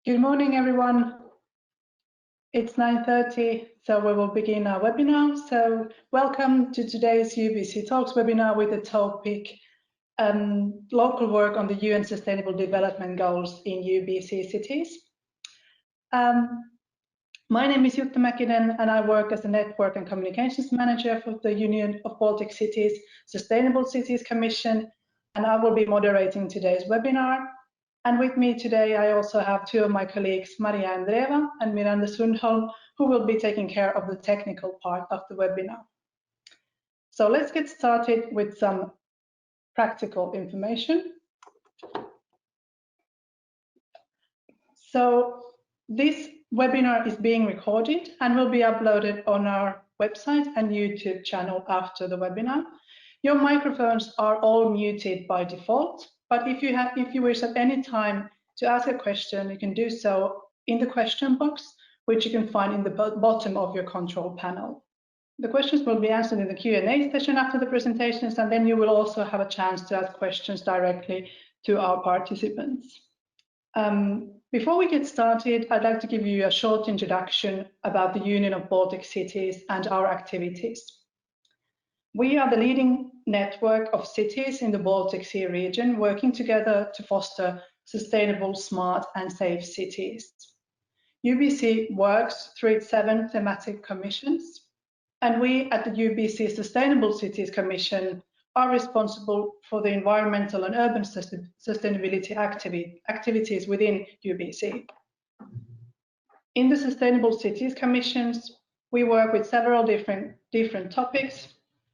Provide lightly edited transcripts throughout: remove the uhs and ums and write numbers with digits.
Good morning, everyone. It's 9:30, so we will begin our webinar. So welcome to today's UBC Talks webinar with the topic local work on the UN Sustainable Development Goals in UBC Cities. My name is Uuttu-Deschryvere, and I work as a Network and Communications Manager for the Union of Baltic Cities Sustainable Cities Commission, and I will be moderating today's webinar. And with me today, I also have two of my colleagues, Maria Andreeva and Miranda Sundholm, who will be taking care of the technical part of the webinar. So let's get started with some practical information. So this webinar is being recorded and will be uploaded on our website and YouTube channel after the webinar. Your microphones are all muted by default. But if you wish at any time to ask a question, you can do so in the question box, which you can find in the bottom of your control panel. The questions will be answered in the Q&A session after the presentations, and then you will also have a chance to ask questions directly to our participants. Before we get started, I'd like to give you a short introduction about the Union of Baltic Cities and our activities. We are the leading network of cities in the Baltic Sea region, working together to foster sustainable, smart and safe cities. UBC works through its 7 thematic commissions, and we at the UBC Sustainable Cities Commission are responsible for the environmental and urban sustainability activities within UBC. In the Sustainable Cities Commissions, we work with several different topics,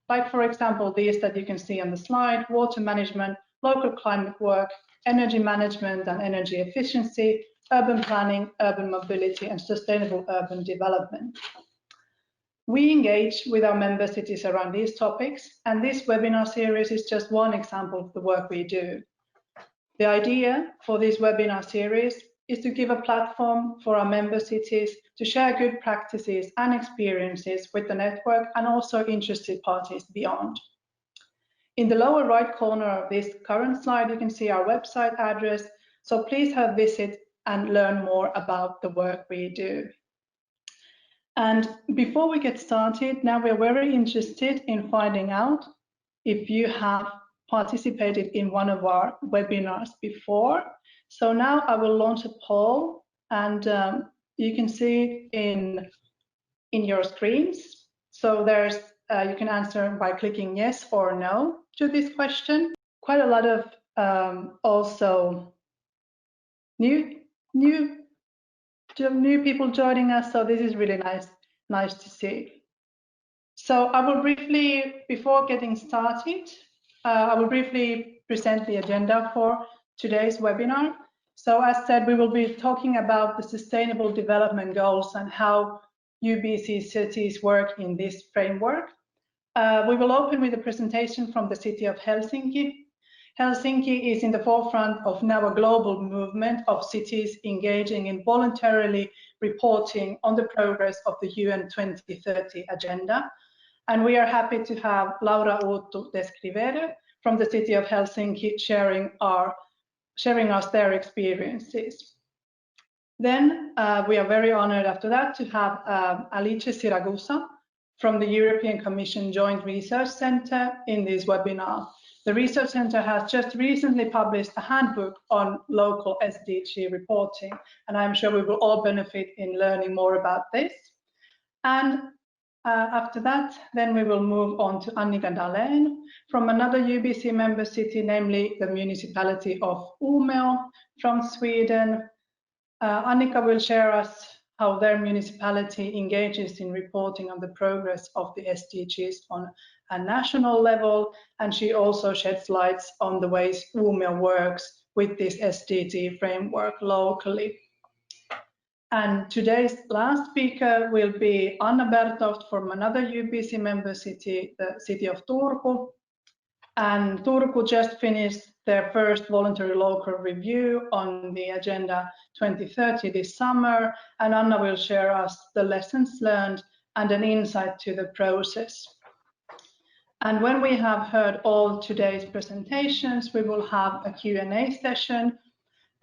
like, for example, these that you can see on the slide: water management, local climate work, energy management and energy efficiency, urban planning, urban mobility, and sustainable urban development. We engage with our member cities around these topics, and this webinar series is just one example of the work we do. The idea for this webinar series is to give a platform for our member cities to share good practices and experiences with the network and also interested parties beyond. In the lower right corner of this current slide, you can see our website address, so please have a visit and learn more about the work we do. And before we get started, now we're very interested in finding out if you have participated in one of our webinars before. So now I will launch a poll, and you can see in your screens. So there's you can answer by clicking yes or no to this question. Quite a lot of also new people joining us, so this is really nice to see. So I will briefly, before getting started, I will briefly present the agenda for today's webinar. So as said, we will be talking about the Sustainable Development Goals and how UBC cities work in this framework. We will open with a presentation from the city of Helsinki. Helsinki is in the forefront of now a global movement of cities engaging in voluntarily reporting on the progress of the UN 2030 agenda. And we are happy to have Uuttu-Deschryvere from the city of Helsinki sharing us their experiences. Then we are very honored after that to have Alice Siragusa from the European Commission Joint Research Centre in this webinar. The Research Centre has just recently published a handbook on local SDG reporting, and I'm sure we will all benefit in learning more about this. And after that, then we will move on to Annika Dalén from another UBC member city, namely the municipality of Umeå from Sweden. Annika will share us how their municipality engages in reporting on the progress of the SDGs on a national level, and she also sheds lights on the ways Umeå works with this SDG framework locally. And today's last speaker will be Anna Bertoft from another UBC member city, the city of Turku. And Turku just finished their first voluntary local review on the Agenda 2030 this summer, and Anna will share us the lessons learned and an insight to the process. And when we have heard all today's presentations, we will have a Q&A session.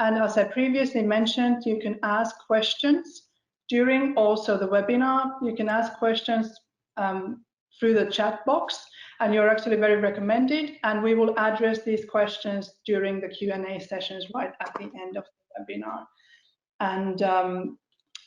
And as I previously mentioned, you can ask questions during also the webinar. You can ask questions through the chat box, and you're actually very recommended. And we will address these questions during the Q&A sessions right at the end of the webinar. And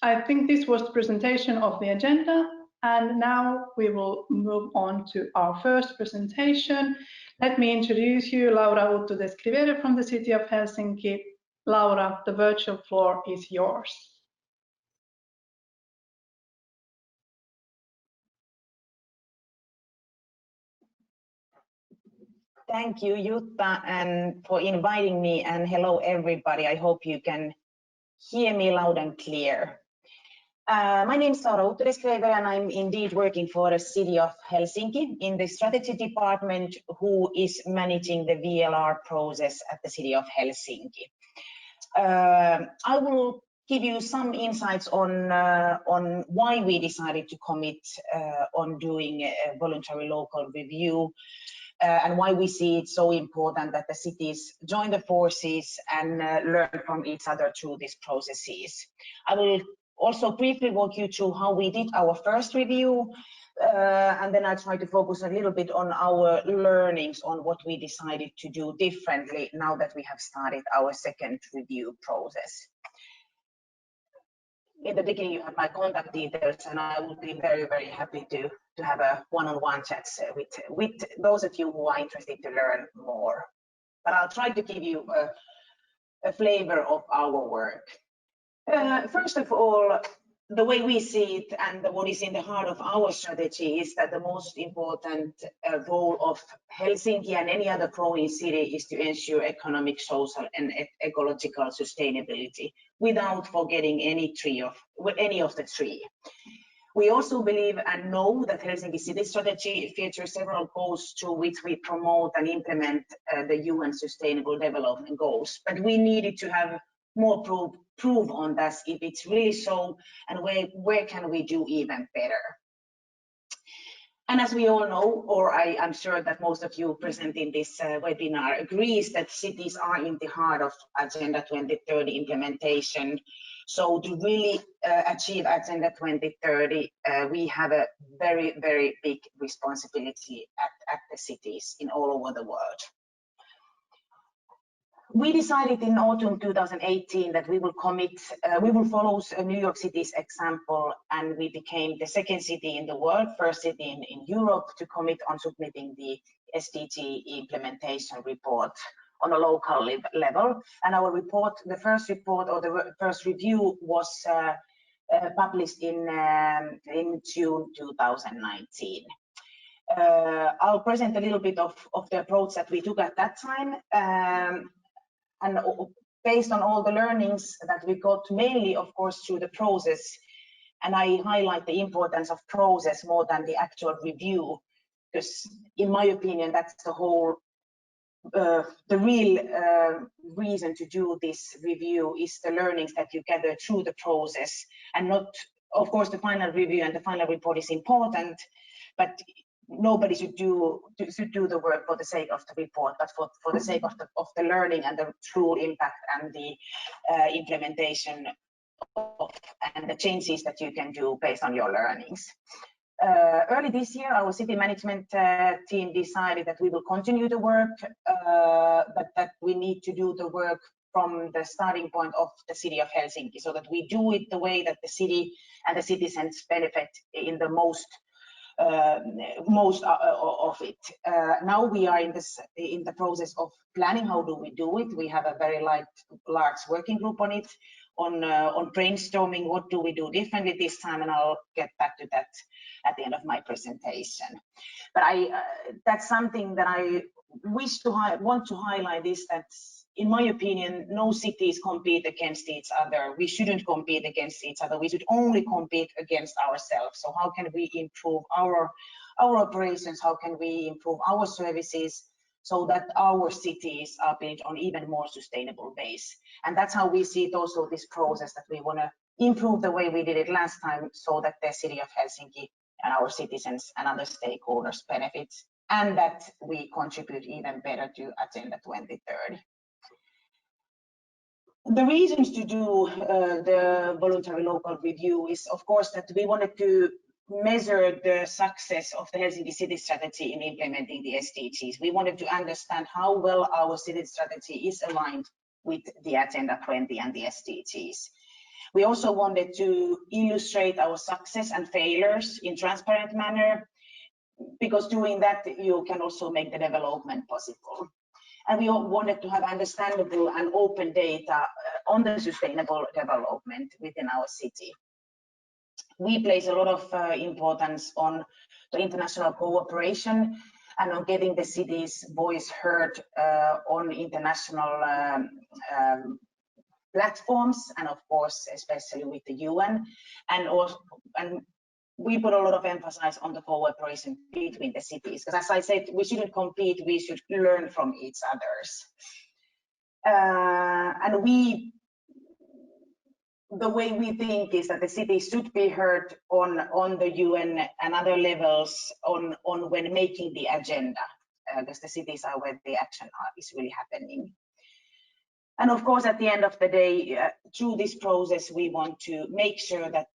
I think this was the presentation of the agenda. And now we will move on to our first presentation. Let me introduce you, Laura Uuttu-Deschryvere from the city of Helsinki. Laura, the virtual floor is yours. Thank you, Jutta, and for inviting me, and hello everybody. I hope you can hear me loud and clear. My name is Laura Uuttu-Deschryvere, and I'm indeed working for the city of Helsinki in the strategy department, who is managing the VLR process at the city of Helsinki. I will give you some insights on why we decided to commit on doing a voluntary local review, and why we see it so important that the cities join the forces and learn from each other through these processes. I will also briefly walk you through how we did our first review, and then I'll try to focus a little bit on our learnings on what we decided to do differently now that we have started our second review process. In the beginning, you have my contact details, and I will be very, very happy to have a one-on-one chat with those of you who are interested to learn more. But I'll try to give you a flavor of our work. First of all, the way we see it and what is in the heart of our strategy is that the most important role of Helsinki and any other growing city is to ensure economic, social and ecological sustainability without forgetting any of the three. We also believe and know that Helsinki City Strategy features several goals through which we promote and implement the UN Sustainable Development Goals, but we needed to have more proof on that if it's really so, and where can we do even better. And as we all know, or I'm sure that most of you present in this webinar agrees, that cities are in the heart of Agenda 2030 implementation. So to really achieve Agenda 2030, we have a very, very big responsibility at the cities in all over the world. We decided in autumn 2018 that we will follow New York City's example, and we became the second city in the world, first city in Europe to commit on submitting the SDG implementation report on a local level. And our report, the first report or the first review was published in June 2019. I'll present a little bit of the approach that we took at that time. And based on all the learnings that we got, mainly, of course, through the process, and I highlight the importance of process more than the actual review, because in my opinion, that's the whole, the real reason to do this review is the learnings that you gather through the process, and not, of course, the final review and the final report is important, but nobody should do the work for the sake of the report, but for the sake of the learning and the true impact and the implementation and the changes that you can do based on your learnings. Early this year, our city management team decided that we will continue the work, but that we need to do the work from the starting point of the city of Helsinki, so that we do it the way that the city and the citizens benefit in the most of it. Now we are in the process of planning how do we do it. We have a very large working group on it, on brainstorming what do we do differently this time, and I'll get back to that at the end of my presentation. But that's something that I want to highlight, is that in my opinion, no cities compete against each other. We shouldn't compete against each other. We should only compete against ourselves. So how can we improve our operations? How can we improve our services so that our cities are built on even more sustainable base? And that's how we see it also, this process, that we want to improve the way we did it last time, so that the city of Helsinki and our citizens and other stakeholders benefit, and that we contribute even better to Agenda 2030. The reasons to do the voluntary local review is, of course, that we wanted to measure the success of the Helsinki city strategy in implementing the SDGs. We wanted to understand how well our city strategy is aligned with the Agenda 20 and the SDGs. We also wanted to illustrate our success and failures in transparent manner, because doing that you can also make the development possible. And we all wanted to have understandable and open data on the sustainable development within our city. We place a lot of importance on the international cooperation and on getting the city's voice heard on international platforms, and of course, especially with the UN, and we put a lot of emphasis on the cooperation between the cities, because as I said, we shouldn't compete, we should learn from each others. And the way we think is that the city should be heard on the UN and other levels on when making the agenda, because the cities are where the action is really happening. And of course, at the end of the day, through this process, we want to make sure that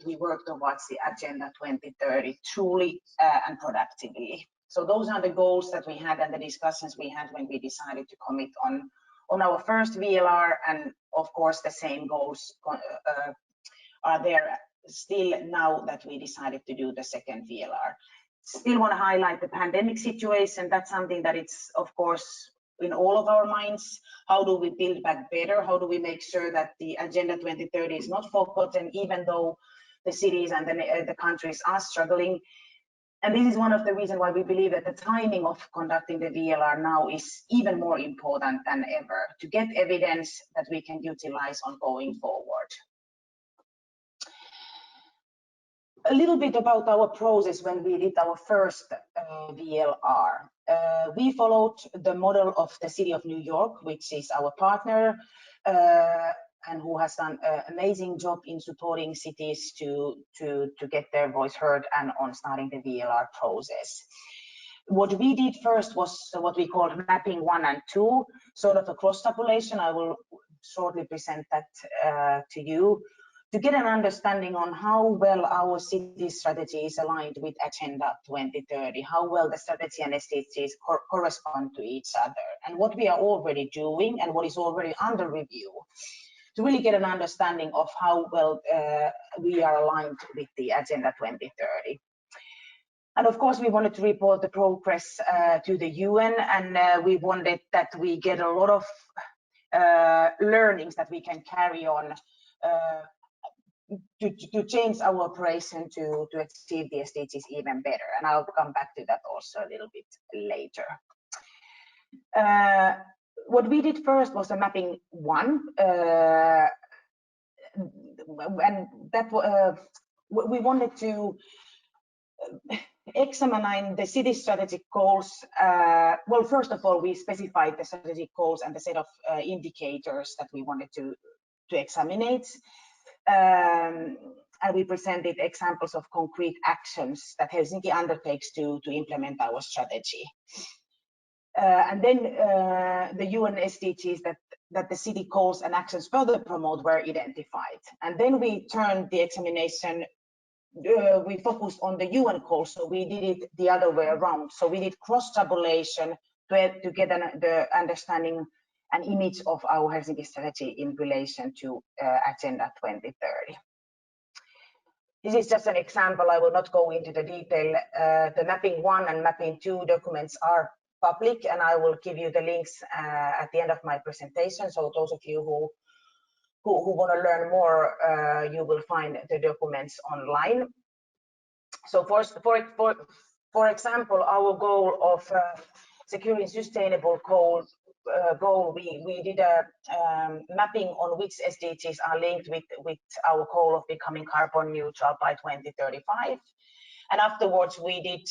we work towards the Agenda 2030 truly and productively. So those are the goals that we had and the discussions we had when we decided to commit on our first VLR, and of course the same goals are there still now that we decided to do the second VLR. Still want to highlight the pandemic situation. That's something that it's of course in all of our minds. How do we build back better? How do we make sure that the Agenda 2030 is not forgotten, even though the cities and the countries are struggling? And this is one of the reasons why we believe that the timing of conducting the VLR now is even more important than ever, to get evidence that we can utilize on going forward. A little bit about our process when we did our first VLR. We followed the model of the City of New York, which is our partner, and who has done an amazing job in supporting cities to get their voice heard and on starting the VLR process. What we did first was what we called mapping 1 and 2, sort of a cross-tabulation. I will shortly present that to you, to get an understanding on how well our city strategy is aligned with Agenda 2030, how well the strategy and SDGs correspond to each other, and what we are already doing and what is already under review, to really get an understanding of how well we are aligned with the Agenda 2030. And of course, we wanted to report the progress to the UN, and we wanted that we get a lot of learnings that we can carry on to change our operation to achieve the SDGs even better. And I'll come back to that also a little bit later. What we did first was a mapping 1, and that we wanted to examine the city strategic goals. Well, first of all, we specified the strategic goals and the set of indicators that we wanted to examine. And we presented examples of concrete actions that Helsinki undertakes to implement our strategy. And then the UN SDGs that the city goals and actions further promote were identified. And then we turned the examination, we focused on the UN goals, so we did it the other way around. So we did cross-tabulation to get the understanding an image of our Helsinki strategy in relation to Agenda 2030. This is just an example. I will not go into the detail. The mapping 1 and mapping 2 documents are public, and I will give you the links at the end of my presentation. So those of you who want to learn more, you will find the documents online. So for example, our goal of securing sustainable goal, we did a mapping on which SDGs are linked with our goal of becoming carbon neutral by 2035, and afterwards we did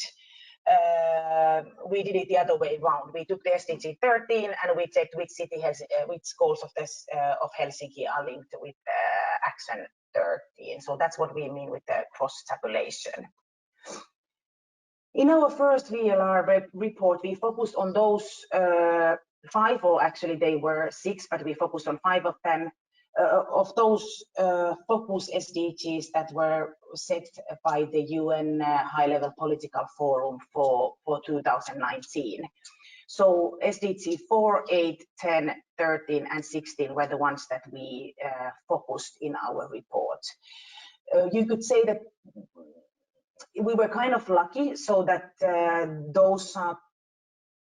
it the other way around. We took the SDG 13 and we checked which city has which goals of Helsinki are linked with Action 13. So that's what we mean with the cross-tabulation. In our first VLR report, we focused on those 5, or actually they were 6, but we focused on 5 of them. Of those focus SDGs that were set by the UN High-Level Political Forum for 2019. So SDG 4, 8, 10, 13, and 16 were the ones that we focused in our report. You could say that we were kind of lucky, so that those are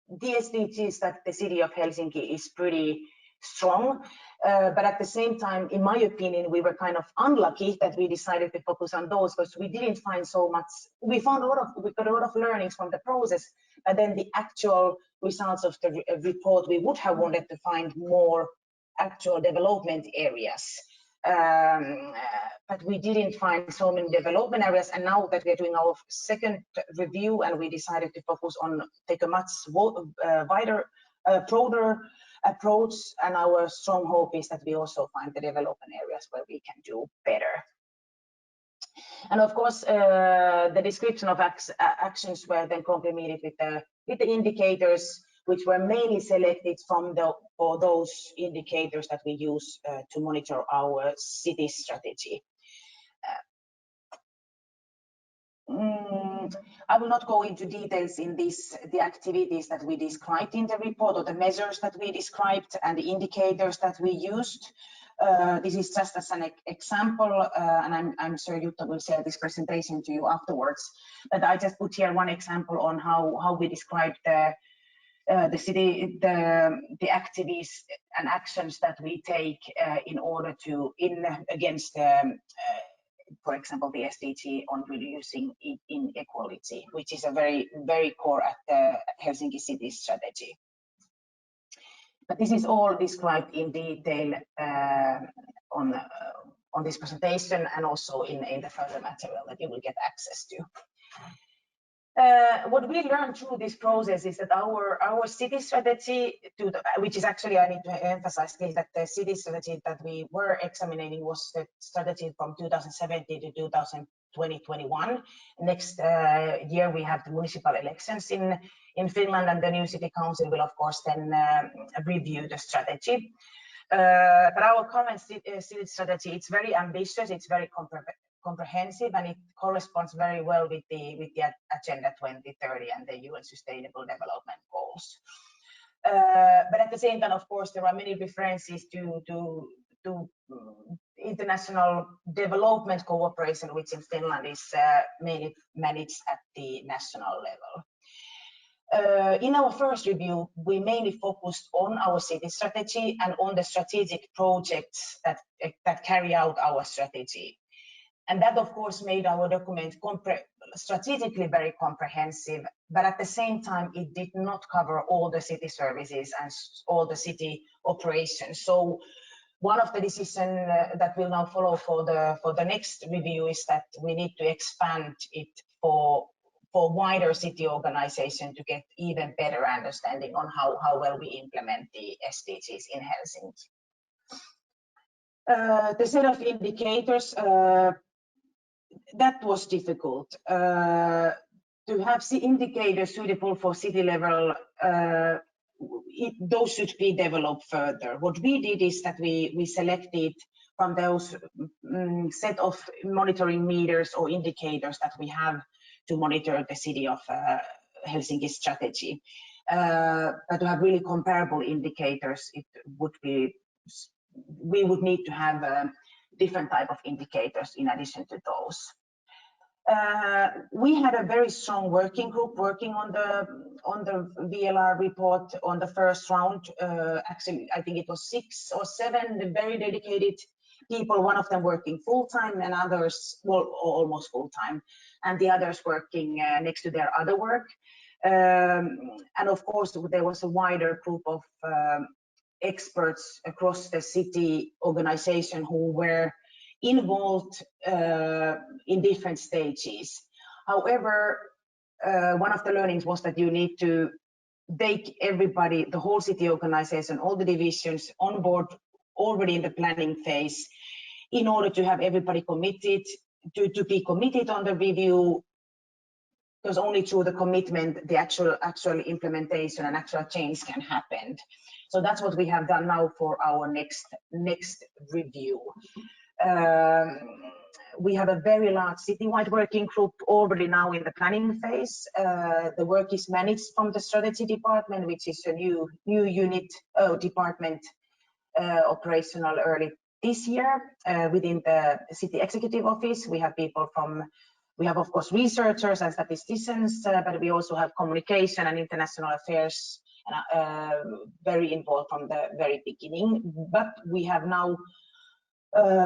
the SDGs that the city of Helsinki is pretty strong, but at the same time, in my opinion, we were kind of unlucky that we decided to focus on those, because we didn't find so much. We got a lot of learnings from the process, and then the actual results of the report, we would have wanted to find more actual development areas, but we didn't find so many development areas. And now that we're doing our second review, and we decided to focus on take a much wider, broader approach, and our strong hope is that we also find the development areas where we can do better. And of course, the description of actions were then complemented with the indicators, which were mainly selected from those indicators that we use to monitor our city strategy. I will not go into details in the activities that we described in the report, or the measures that we described and the indicators that we used. This is just as an example, and I'm sure Jutta will share this presentation to you afterwards. But I just put here one example on how we described the city, the activities and actions that we take in order to against for example, the SDG on reducing inequality, which is a very, very core at the Helsinki city strategy. But this is all described in detail on this presentation, and also in the further material that you will get access to. What we learned through this process is that our city strategy, which is actually, I need to emphasize this, that the city strategy that we were examining was the strategy from 2017 to 2021. Next year we have the municipal elections in Finland, and the new city council will of course then review the strategy. But our current city strategy, it's very ambitious, it's very comprehensive, and it corresponds very well with the Agenda 2030 and the UN Sustainable Development Goals. But at the same time, of course, there are many references to international development cooperation, which in Finland is mainly managed at the national level. In our first review, we mainly focused on our city strategy and on the strategic projects that carry out our strategy. And that, of course, made our document strategically very comprehensive, but at the same time, it did not cover all the city services and all the city operations. So one of the decisions that will now follow for the next review is that we need to expand it for wider city organization to get even better understanding on how well we implement the SDGs in Helsinki. The set of indicators, that was difficult. To have indicators suitable for city level, those should be developed further. What we did is that we selected from those set of monitoring meters or indicators that we have to monitor the city of Helsinki strategy. But to have really comparable indicators, we would need to have different type of indicators in addition to those. We had a very strong working group working on the VLR report on the first round. Actually, I think it was 6 or 7 very dedicated people, one of them working full-time and others, well, almost full-time, and the others working next to their other work. And of course, there was a wider group of experts across the city organization who were involved in different stages. However, one of the learnings was that you need to take everybody, the whole city organization, all the divisions on board already in the planning phase in order to have everybody committed, to be committed on the review, because only through the commitment the actual implementation and actual change can happen. So that's what we have done now for our next review. We have a very large citywide working group already now in the planning phase. The work is managed from the strategy department, which is a new unit department operational early this year. Within the city executive office, we have people from, we have of course researchers and statisticians, but we also have communication and international affairs very involved from the very beginning. But we have now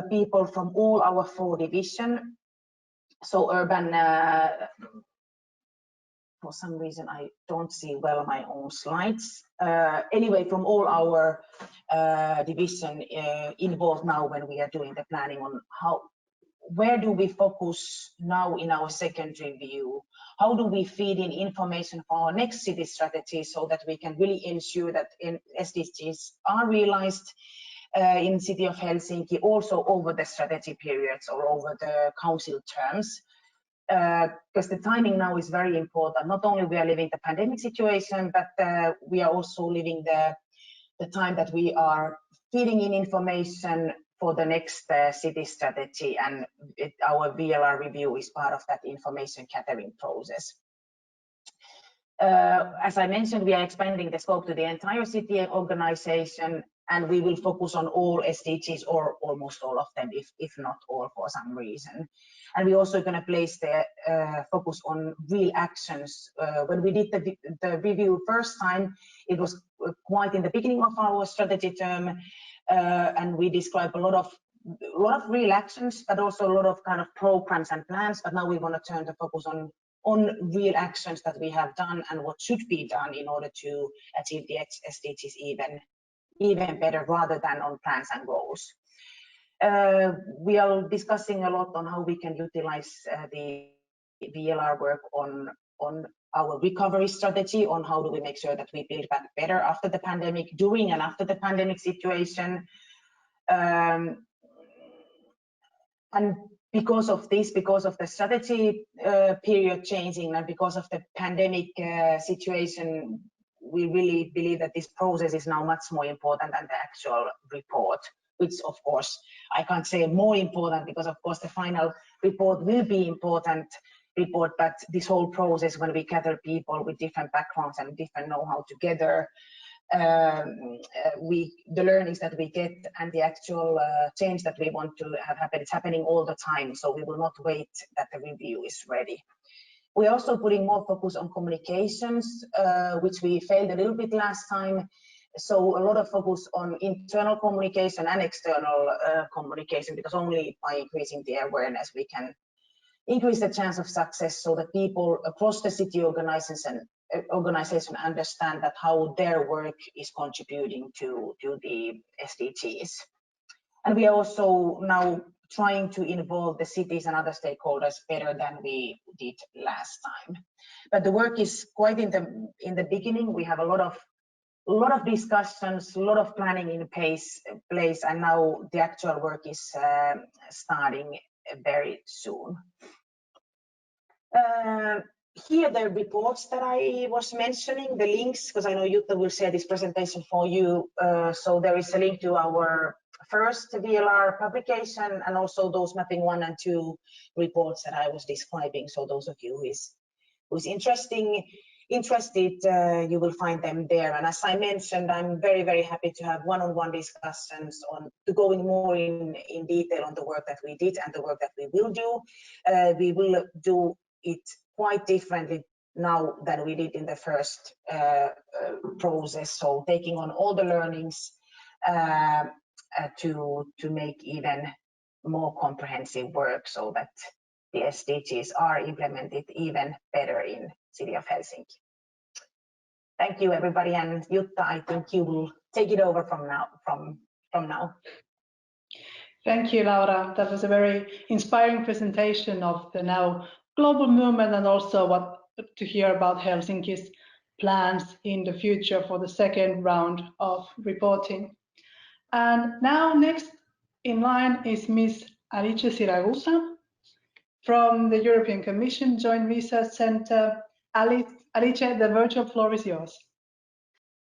people from all our 4 divisions. So urban, for some reason I don't see well my own slides. Anyway, from all our division involved now when we are doing the planning on where do we focus now in our second review? How do we feed in information for our next city strategy so that we can really ensure that SDGs are realized in city of Helsinki, also over the strategy periods or over the council terms, because the timing now is very important. Not only we are living the pandemic situation, but we are also living the time that we are feeding in information for the next city strategy, and our VLR review is part of that information gathering process. As I mentioned, we are expanding the scope to the entire city organization, and we will focus on all SDGs or almost all of them, if not all for some reason. And we're also going to place the focus on real actions. When we did the review first time, it was quite in the beginning of our strategy term, and we described a lot of real actions, but also a lot of kind of programs and plans. But now we want to turn the focus on real actions that we have done and what should be done in order to achieve the SDGs even better, rather than on plans and goals. We are discussing a lot on how we can utilize the VLR work on our recovery strategy, on how do we make sure that we build back better after the pandemic, during and after the pandemic situation. And because of this, because of the strategy period changing, and because of the pandemic situation, we really believe that this process is now much more important than the actual report, which of course I can't say more important, because of course the final report will be important report, but this whole process, when we gather people with different backgrounds and different know-how together, the learnings that we get and the actual change that we want to have happen, it's happening all the time, so we will not wait that the review is ready. We're also putting more focus on communications, which we failed a little bit last time. So a lot of focus on internal communication and external communication, because only by increasing the awareness we can increase the chance of success, so that people across the city organization understand that how their work is contributing to the SDGs. And we are also now trying to involve the cities and other stakeholders better than we did last time. But the work is quite in the beginning. We have a lot of discussions, a lot of planning in place, and now the actual work is starting very soon. Here the reports that I was mentioning, the links, because I know Jutta will share this presentation for you. So there is a link to our first VLR publication, and also those mapping 1 and 2 reports that I was describing. So those of you who's interested, you will find them there. And as I mentioned, I'm very, very happy to have one-on-one discussions on going more in detail on the work that we did and the work that we will do. We will do it quite differently now than we did in the first process. So taking on all the learnings to make even more comprehensive work, so that the SDGs are implemented even better in city of Helsinki. Thank you, everybody, and Jutta, I think you will take it over from now. Thank you, Laura. That was a very inspiring presentation of the now global movement, and also what to hear about Helsinki's plans in the future for the second round of reporting. And now next in line is Ms. Siragusa. From the European Commission Joint Research Centre, Alice, the virtual floor is yours.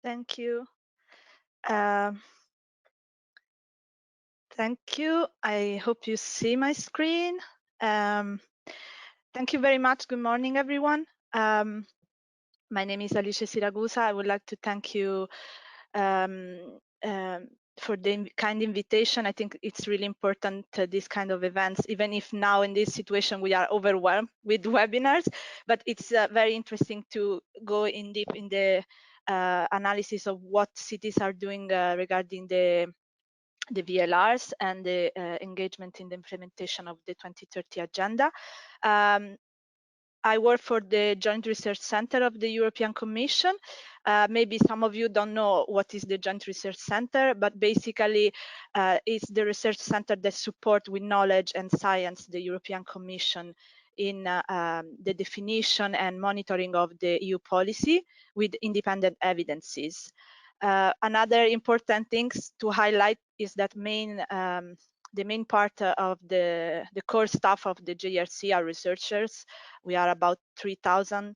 Thank you. Thank you. I hope you see my screen. Thank you very much. Good morning, everyone. My name is Siragusa. I would like to thank you for the kind invitation. I think it's really important, these kind of events, even if now in this situation we are overwhelmed with webinars, but it's very interesting to go in deep in the analysis of what cities are doing regarding the VLRs and the engagement in the implementation of the 2030 agenda. I work for the Joint Research Center of the European Commission. Maybe some of you don't know what is the Joint Research Center, but basically it's the research center that supports with knowledge and science the European Commission in the definition and monitoring of the EU policy with independent evidences. Another important things to highlight is that the main part of the core staff of the JRC are researchers. We are about 3,000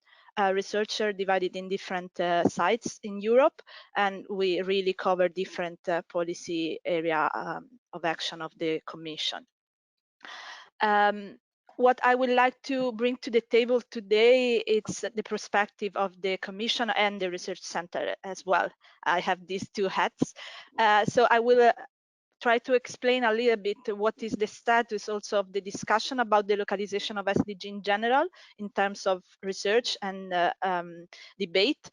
researchers divided in different sites in Europe, and we really cover different policy area of action of the Commission. What I would like to bring to the table today is the perspective of the Commission and the Research Center as well. I have these two hats. So I will try to explain a little bit what is the status also of the discussion about the localization of SDG in general in terms of research and debate.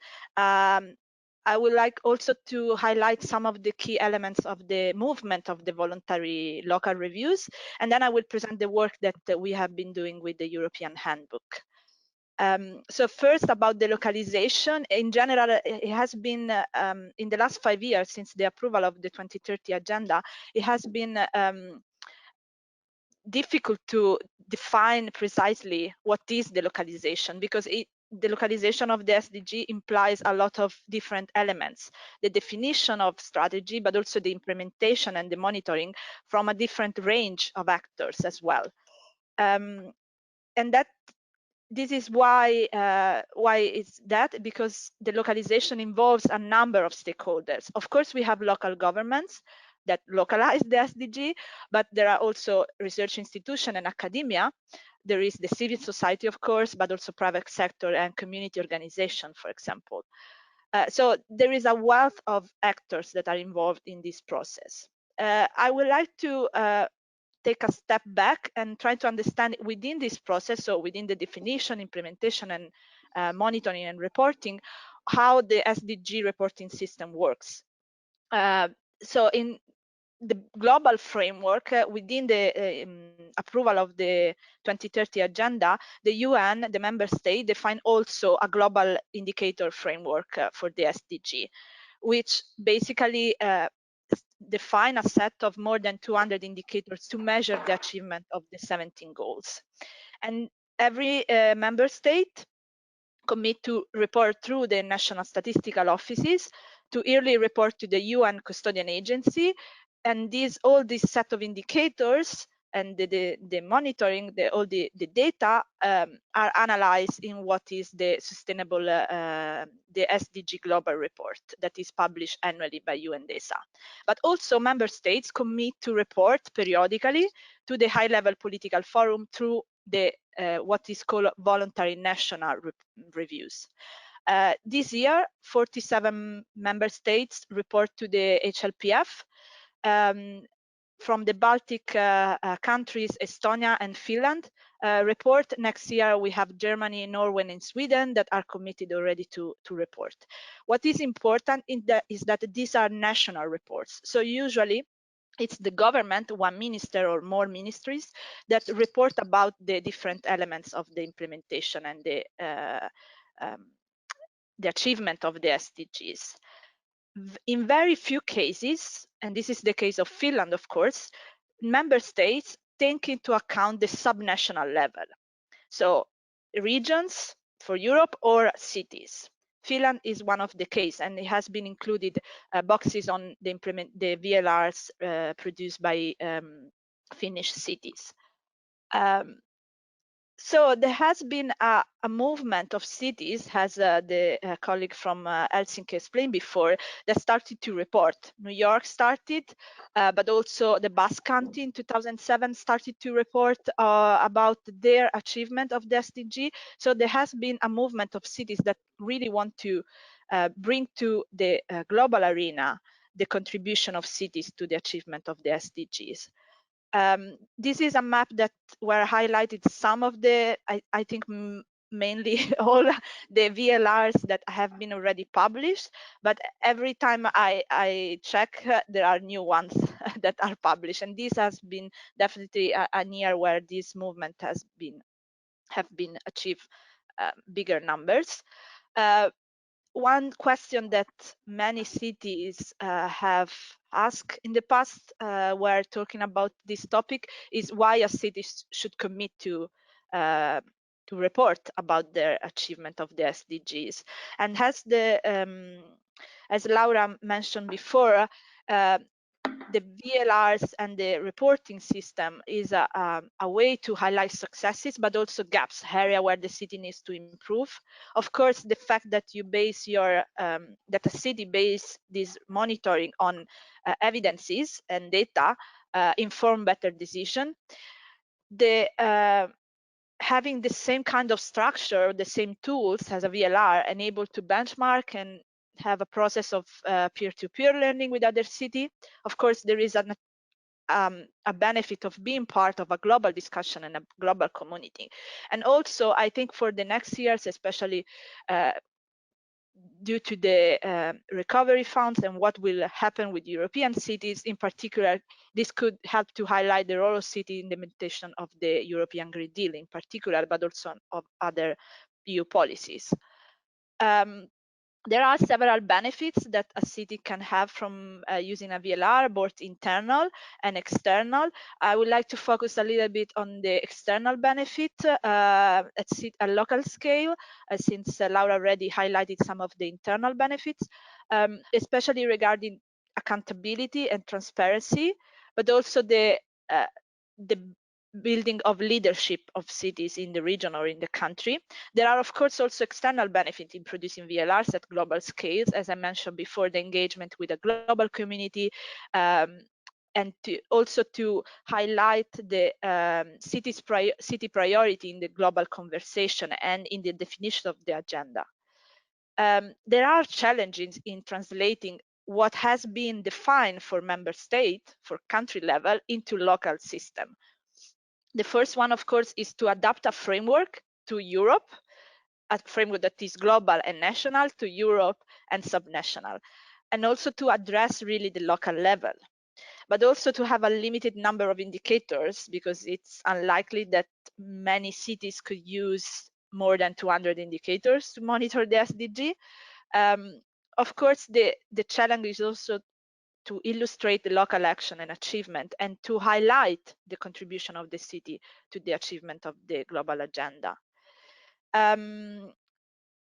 I would like also to highlight some of the key elements of the movement of the voluntary local reviews, and then I will present the work that we have been doing with the European Handbook. So first about the localization, in general, it has been in the last 5 years since the approval of the 2030 agenda, it has been difficult to define precisely what is the localization, because the localization of the SDG implies a lot of different elements, the definition of strategy, but also the implementation and the monitoring from a different range of actors as well. And this is why it's that, because the localization involves a number of stakeholders. Of course, we have local governments that localize the SDG, but there are also research institutions and academia. There is the civil society, of course, but also private sector and community organization, for example. So there is a wealth of actors that are involved in this process. I would like to take a step back and try to understand within this process, so within the definition, implementation, and monitoring and reporting, how the SDG reporting system works. So in the global framework, within the approval of the 2030 agenda, the UN, the member state, define also a global indicator framework for the SDG, which basically define a set of more than 200 indicators to measure the achievement of the 17 goals. And every member state commit to report through the national statistical offices to yearly report to the UN custodian agency. And all these set of indicators and the monitoring, all the data are analyzed in what is the sustainable, the SDG global report that is published annually by UNDESA. But also member states commit to report periodically to the high-level political forum through the what is called voluntary national reviews. This year, 47 member states report to the HLPF. From the Baltic countries, Estonia and Finland report. Next year, we have Germany, Norway, and Sweden that are committed already to report. What is important is that these are national reports. So usually, it's the government, one minister or more ministries, that report about the different elements of the implementation and the achievement of the SDGs. In very few cases, and this is the case of Finland, of course, member states take into account the subnational level. So regions for Europe or cities. Finland is one of the case, and it has been included boxes on the VLRs produced by Finnish cities. So there has been a movement of cities, as the colleague from Helsinki explained before, that started to report. New York started, but also the Basque Country in 2007 started to report about their achievement of the SDG. So there has been a movement of cities that really want to bring to the global arena the contribution of cities to the achievement of the SDGs. This is a map that were highlighted some of the, I think mainly all the VLRs that have been already published, but every time I check, there are new ones that are published, and this has been definitely a year where this movement have been achieved bigger numbers. One question that many cities have asked in the past were talking about this topic is why a city should commit to report about their achievement of the SDGs. And as Laura mentioned before, the VLRs and the reporting system is a way to highlight successes, but also gaps, area where the city needs to improve. Of course, the fact that you base your, that a city base this monitoring on evidences and data inform better decision. Having the same kind of structure, the same tools as a VLR, enable to benchmark and have a process of peer-to-peer learning with other city. Of course, there is a benefit of being part of a global discussion and a global community. And also, I think for the next years, especially due to the recovery funds and what will happen with European cities in particular, this could help to highlight the role of city in the implementation of the European Green Deal in particular, but also of other EU policies. There are several benefits that a city can have from using a VLR, both internal and external. I would like to focus a little bit on the external benefit at a local scale, since Laura already highlighted some of the internal benefits, especially regarding accountability and transparency, but also the building of leadership of cities in the region or in the country. There are, of course, also external benefits in producing VLRs at global scales, as I mentioned before, the engagement with a global community, and also to highlight the city priority in the global conversation and in the definition of the agenda. There are challenges in translating what has been defined for member state, for country level, into local system. The first one, of course, is to adapt a framework to Europe, a framework that is global and national, to Europe and subnational, and also to address really the local level, but also to have a limited number of indicators, because it's unlikely that many cities could use more than 200 indicators to monitor the SDG. Of course, the challenge is also to illustrate the local action and achievement, and to highlight the contribution of the city to the achievement of the global agenda.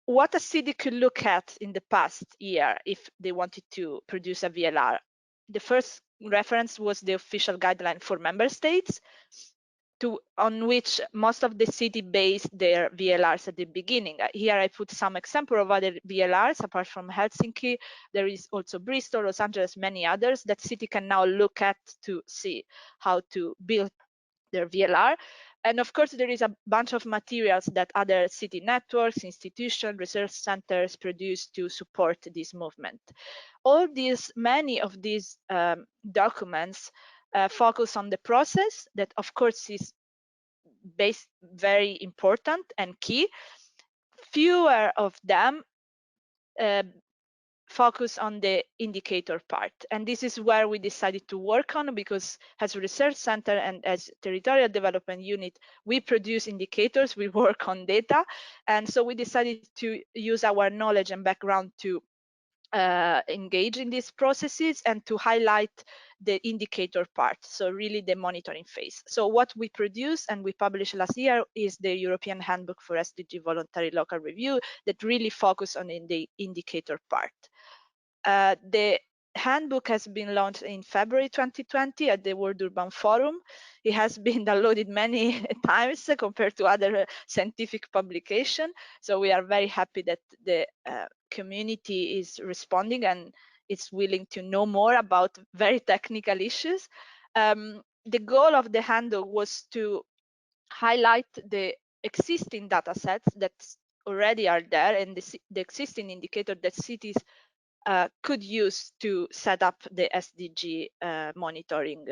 What a city could look at in the past year if they wanted to produce a VLR. The first reference was the official guideline for member states, on which most of the city based their VLRs at the beginning. Here I put some example of other VLRs. Apart from Helsinki, there is also Bristol, Los Angeles, many others that city can now look at to see how to build their VLR. And of course, there is a bunch of materials that other city networks, institutions, research centers produce to support this movement. Many of these documents focus on the process that, of course, is very important and key. Fewer of them focus on the indicator part, and this is where we decided to work on, because as a research center and as territorial development unit, we produce indicators, we work on data, and so we decided to use our knowledge and background to engage in these processes and to highlight the indicator part, so really the monitoring phase. So what we produced and we published last year is the European Handbook for SDG Voluntary Local Review that really focus on the indicator part. The handbook has been launched in February 2020 at the World Urban Forum. It has been downloaded many times compared to other scientific publications. So we are very happy that the community is responding and is willing to know more about very technical issues. The goal of the handbook was to highlight the existing data sets that already are there and the existing indicator that cities could use to set up the SDG monitoring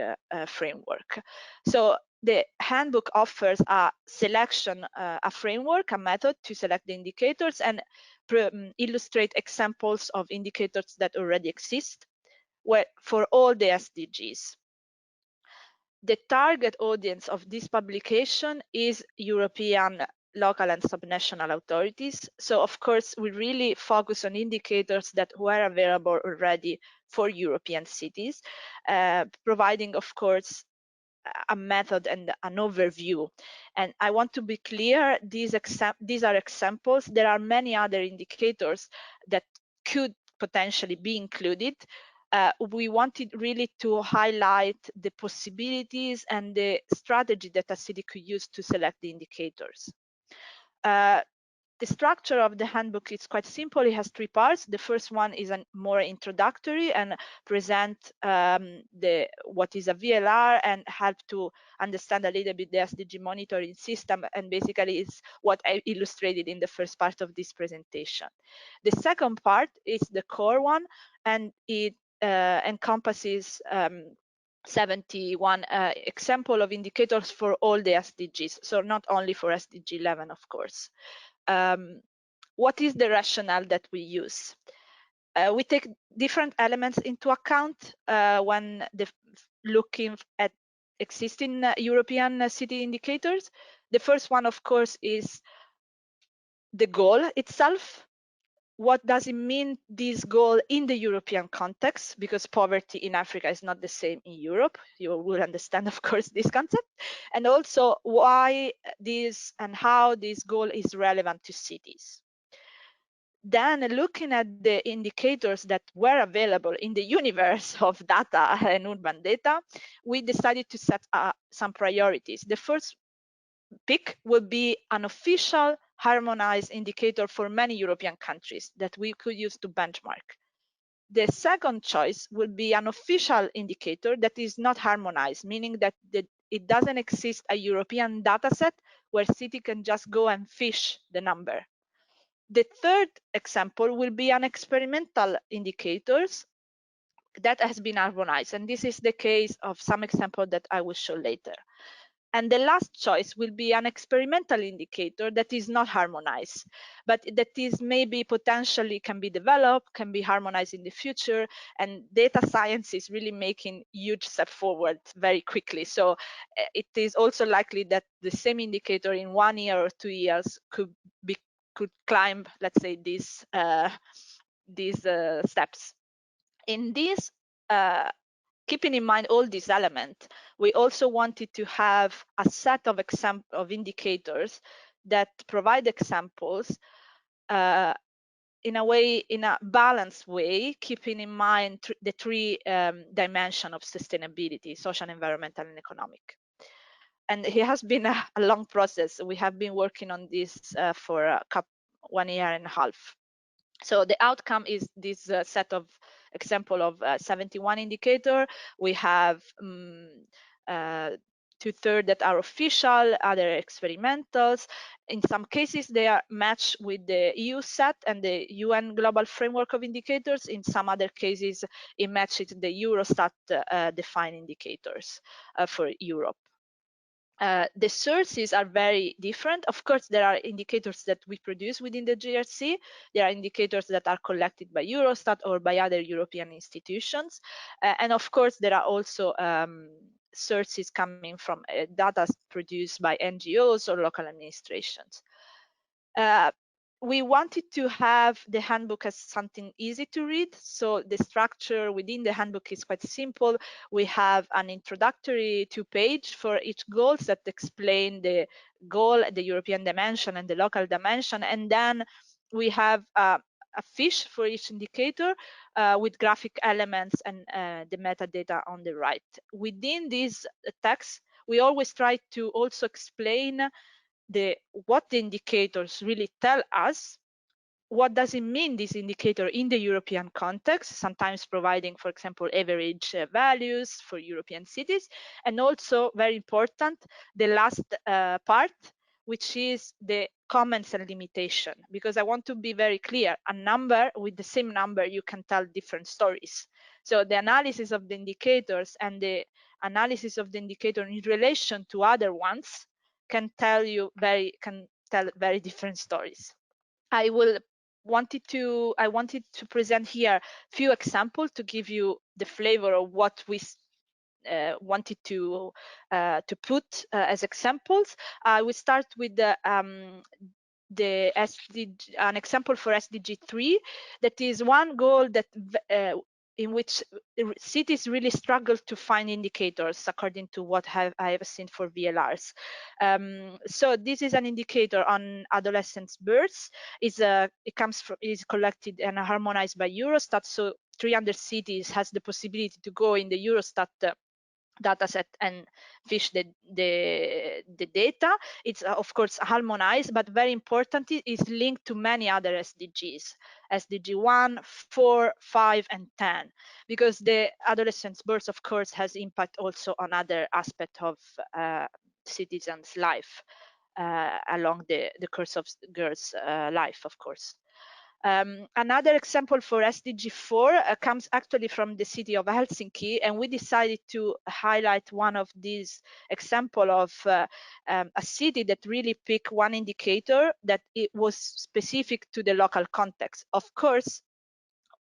framework. So the handbook offers a selection, a framework, a method to select the indicators and illustrate examples of indicators that already exist for all the SDGs. The target audience of this publication is European, local and subnational authorities. So of course, we really focus on indicators that were available already for European cities, providing, of course, a method and an overview. And I want to be clear, these are examples. There are many other indicators that could potentially be included. We wanted really to highlight the possibilities and the strategy that a city could use to select the indicators. The structure of the handbook is quite simple. It has 3 parts. The first one is a more introductory and present what is a VLR and help to understand a little bit the SDG monitoring system, and basically is what I illustrated in the first part of this presentation. The second part is the core one, and it encompasses 71 example of indicators for all the SDGs, so not only for SDG 11, of course. What is the rationale that we use? We take different elements into account when looking at existing European city indicators. The first one, of course, is the goal itself. What does it mean, this goal, in the European context? Because poverty in Africa is not the same in Europe. You will understand, of course, this concept. And also why this and how this goal is relevant to cities. Then, looking at the indicators that were available in the universe of data and urban data, we decided to set some priorities. The first pick would be an official harmonized indicator for many European countries that we could use to benchmark. The second choice would be an official indicator that is not harmonized, meaning that it doesn't exist a European data set where city can just go and fish the number. The third example will be an experimental indicators that has been harmonized, and this is the case of some example that I will show later. And the last choice will be an experimental indicator that is not harmonized, but that is maybe potentially can be developed, can be harmonized in the future, and data science is really making huge step forward very quickly. So it is also likely that the same indicator in 1 year or 2 years could climb, let's say, these steps. In this, keeping in mind all these elements, we also wanted to have a set of indicators that provide examples in a balanced way, keeping in mind the 3 dimensions of sustainability: social, environmental, and economic. And it has been a long process. We have been working on this for 1.5 years. So the outcome is this set of example of 71 indicator. We have 2/3 that are official, other experimentals. In some cases, they are matched with the EU set and the UN global framework of indicators. In some other cases, it matches the Eurostat defined indicators for Europe. The sources are very different. Of course, there are indicators that we produce within the JRC. There are indicators that are collected by Eurostat or by other European institutions. And of course, there are also sources coming from data produced by NGOs or local administrations. We wanted to have the handbook as something easy to read. So the structure within the handbook is quite simple. We have an introductory 2-page for each goals that explain the goal, the European dimension and the local dimension. And then we have a fish for each indicator with graphic elements and the metadata on the right. Within this text, we always try to also explain what the indicators really tell us. What does it mean, this indicator, in the European context, sometimes providing, for example, average values for European cities, and also, very important, the last part, which is the comments and limitation, because I want to be very clear, a number, with the same number, you can tell different stories. So the analysis of the indicators and the analysis of the indicator in relation to other ones can tell very different stories. I wanted to present here a few examples to give you the flavor of what we wanted to put as examples. I will start with an example for SDG 3, that is one goal that in which cities really struggle to find indicators according to what I have seen for VLRs. So this is an indicator on adolescents' births. Is collected and harmonized by Eurostat. So 300 cities has the possibility to go in the Eurostat dataset and fish the data. It's of course harmonized, but very important, it is linked to many other SDGs, SDG 1, 4, 5, and 10, because the adolescents' birth, of course, has impact also on other aspects of citizens' life along the course of girls' life, of course. Another example for SDG 4 comes actually from the city of Helsinki, and we decided to highlight one of these examples of a city that really picked one indicator that it was specific to the local context. Of course,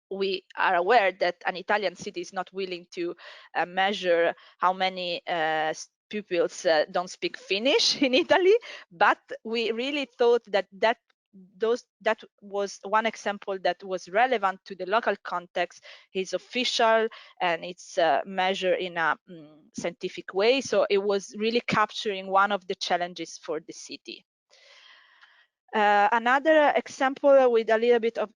we are aware that an Italian city is not willing to measure how many pupils don't speak Finnish in Italy, but we really thought that was one example that was relevant to the local context. It's official and it's measured in a scientific way, so it was really capturing one of the challenges for the city. Another example with a little bit of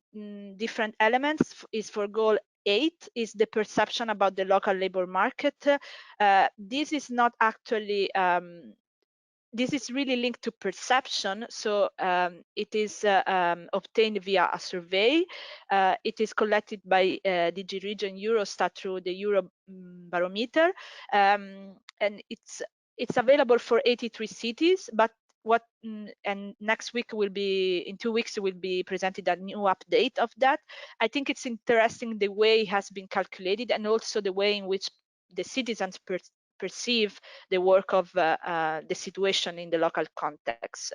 different elements is for goal 8, is the perception about the local labor market. This is not actually this is really linked to perception. So it is obtained via a survey. It is collected by DG Region Eurostat through the Eurobarometer, and it's available for 83 cities. But and next week will be, in 2 weeks, will be presented a new update of that. I think it's interesting the way it has been calculated, and also the way in which the citizens perceive the work of the situation in the local context.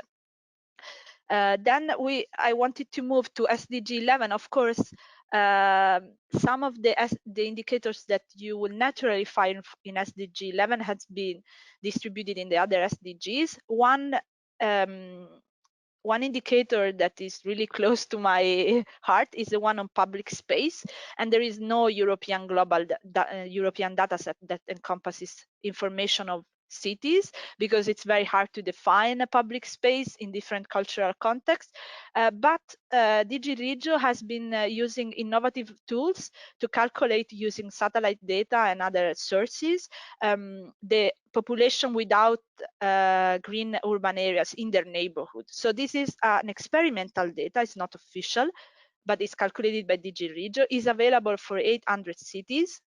Then I wanted to move to SDG 11. Of course, some of the indicators that you will naturally find in SDG 11 has been distributed in the other SDGs. One indicator that is really close to my heart is the one on public space, and there is no European global European dataset that encompasses information of cities, because it's very hard to define a public space in different cultural contexts. But DG Regio has been using innovative tools to calculate, using satellite data and other sources, the population without green urban areas in their neighborhood. So this is an experimental data, it's not official, but it's calculated by DG Regio, is available for 800 cities,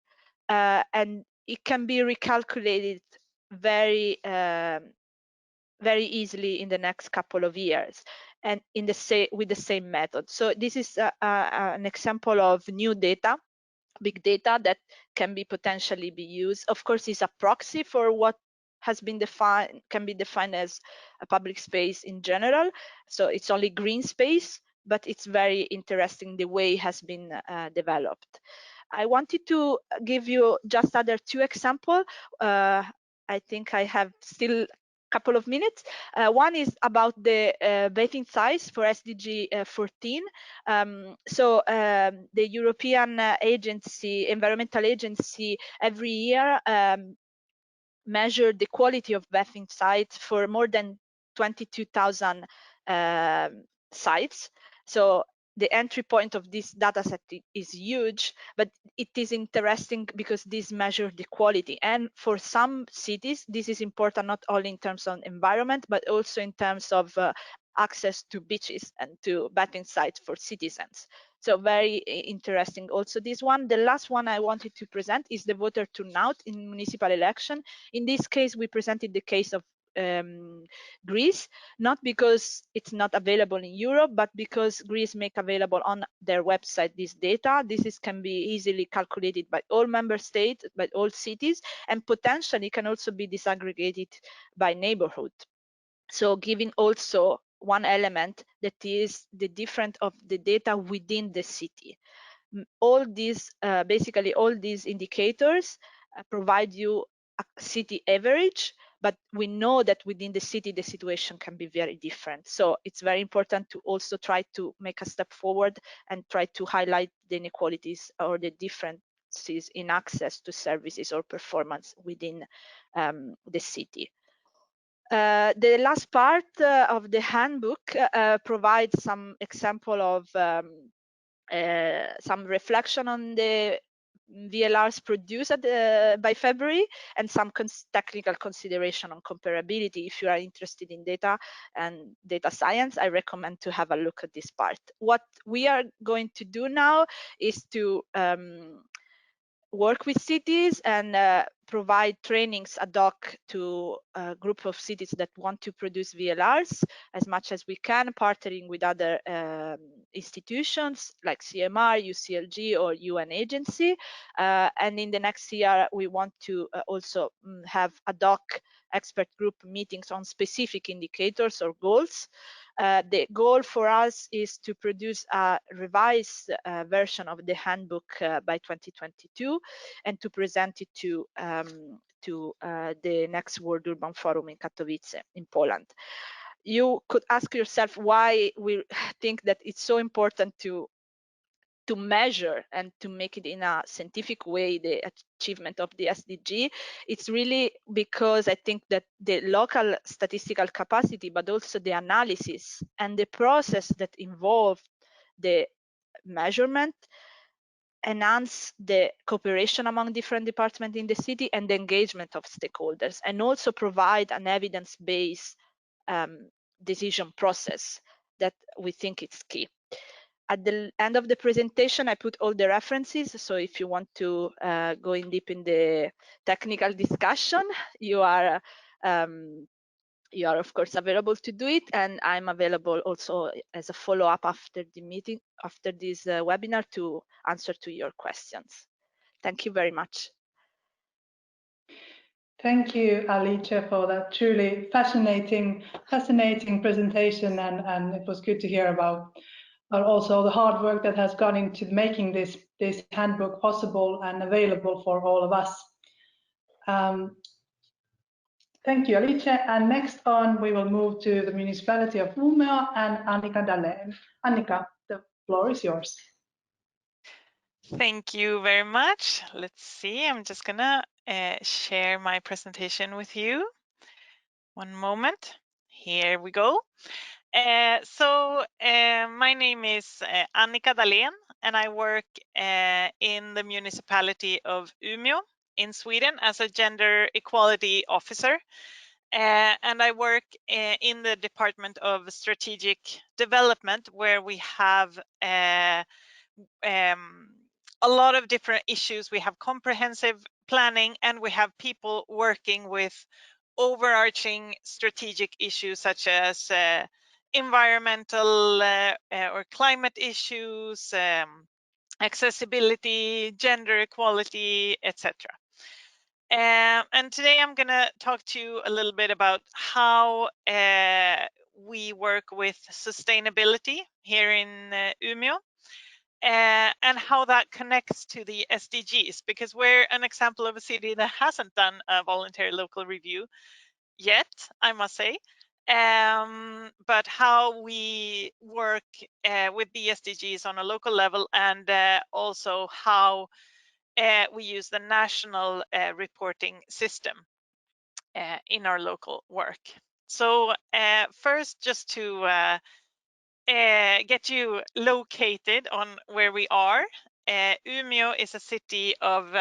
and it can be recalculated very easily in the next couple of years, and with the same method. So this is an example of new data, big data, that can be potentially be used. Of course, it's a proxy for what has been defined, can be defined as a public space in general. So it's only green space, but it's very interesting the way it has been developed. I wanted to give you just other 2 examples. I think I have still a couple of minutes. One is about the bathing size for SDG 14. The European environmental agency, every year measure the quality of bathing sites for more than 22,000 sites. So the entry point of this data set is huge, but it is interesting because this measures the quality. And for some cities, this is important not only in terms of environment, but also in terms of access to beaches and to bathing sites for citizens. So very interesting also this one. The last one I wanted to present is the voter turnout in municipal election. In this case, we presented the case of Greece, not because it's not available in Europe, but because Greece make available on their website this data. This can be easily calculated by all member states, by all cities, and potentially can also be disaggregated by neighborhood. So giving also one element that is the difference of the data within the city. All these, basically all these indicators provide you a city average, but we know that within the city, the situation can be very different. So it's very important to also try to make a step forward and try to highlight the inequalities or the differences in access to services or performance within the city. The last part of the handbook provides some example of some reflection on the VLRs produced by February and some technical consideration on comparability. If you are interested in data and data science, I recommend to have a look at this part. What we are going to do now is to work with cities and provide trainings ad hoc to a group of cities that want to produce VLRs as much as we can, partnering with other institutions like CMR, UCLG, or UN agency. And in the next year, we want to also have ad hoc expert group meetings on specific indicators or goals. The goal for us is to produce a revised version of the handbook by 2022 and to present it to the next World Urban Forum in Katowice in Poland. You could ask yourself why we think that it's so important to measure and to make it in a scientific way the achievement of the SDG. It's really because I think that the local statistical capacity, but also the analysis and the process that involved the measurement enhance the cooperation among different departments in the city and the engagement of stakeholders, and also provide an evidence-based decision process that we think is key. At the end of the presentation, I put all the references. So if you want to go in deep in the technical discussion, you are of course available to do it. And I'm available also as a follow-up after the meeting, after this webinar, to answer to your questions. Thank you very much. Thank you, Alice, for that truly fascinating presentation. And it was good to hear about also the hard work that has gone into making this handbook possible and available for all of us. Thank you, Alice. And next on, we will move to the municipality of Umeå and Annika Dalén. Annika, the floor is yours. Thank you very much. Let's see, I'm just gonna share my presentation with you. One moment. Here we go. My name is Annika Dalén, and I work in the municipality of Umeå in Sweden as a gender equality officer. And I work in the Department of Strategic Development, where we have a lot of different issues. We have comprehensive planning, and we have people working with overarching strategic issues such as environmental or climate issues, accessibility, gender equality, etc. And today I'm going to talk to you a little bit about how we work with sustainability here in Umeå. And how that connects to the SDGs, because we're an example of a city that hasn't done a voluntary local review yet, I must say, but how we work with the SDGs on a local level, and also how we use the national reporting system in our local work. So first, just to get you located on where we are. Umeå is a city of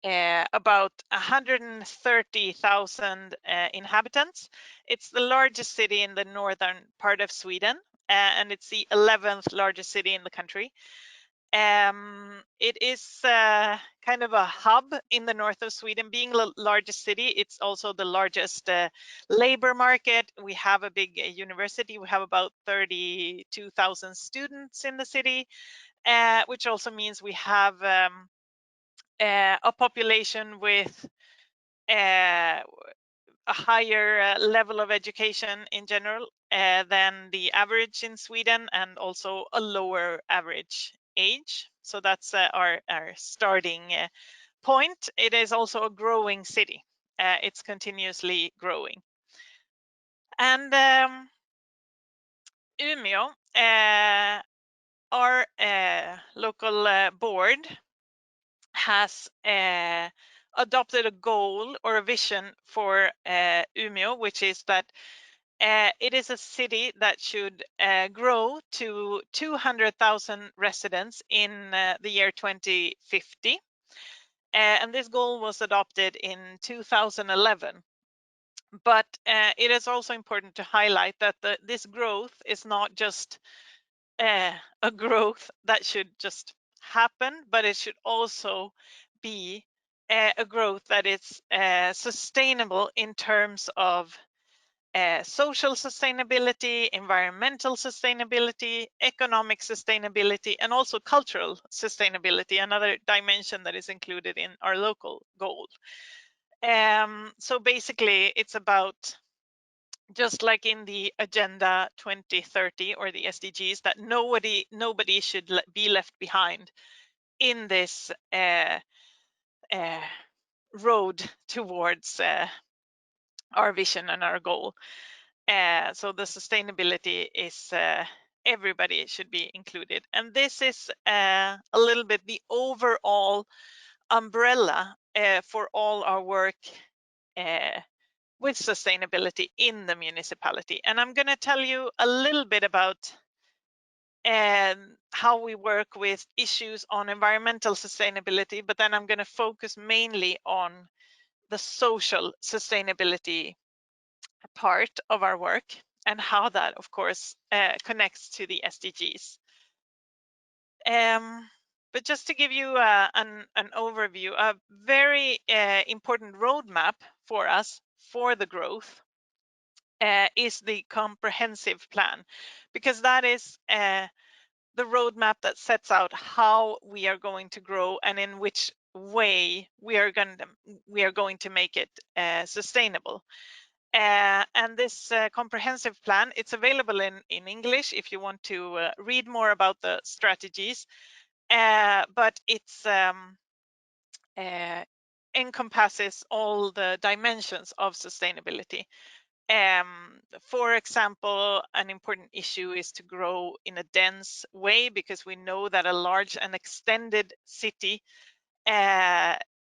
about 130,000 inhabitants. It's the largest city in the northern part of Sweden, and it's the 11th largest city in the country. It is kind of a hub in the north of Sweden. Being the largest city, it's also the largest labor market. We have a big university. We have about 32,000 students in the city, which also means we have a population with a higher level of education in general than the average in Sweden, and also a lower average age. So that's our starting point. It is also a growing city. It's continuously growing. And Umeå, our local board has adopted a goal or a vision for Umeå, which is that it is a city that should grow to 200,000 residents in the year 2050. And this goal was adopted in 2011. But it is also important to highlight that this growth is not just a growth that should just happen, but it should also be a growth that is sustainable in terms of social sustainability, environmental sustainability, economic sustainability, and also cultural sustainability, another dimension that is included in our local goal. So basically, it's about, just like in the Agenda 2030 or the SDGs, that nobody should be left behind in this road towards our vision and our goal. So the sustainability is everybody should be included. And this is a little bit the overall umbrella for all our work with sustainability in the municipality. And I'm going to tell you a little bit about how we work with issues on environmental sustainability, but then I'm going to focus mainly on the social sustainability part of our work and how that, of course, connects to the SDGs. But just to give you an overview, a very important roadmap for us for the growth is the comprehensive plan, because that is the roadmap that sets out how we are going to grow and in which way we are going to make it sustainable. And this comprehensive plan, it's available in English if you want to read more about the strategies, but it's encompasses all the dimensions of sustainability. For example, an important issue is to grow in a dense way, because we know that a large and extended city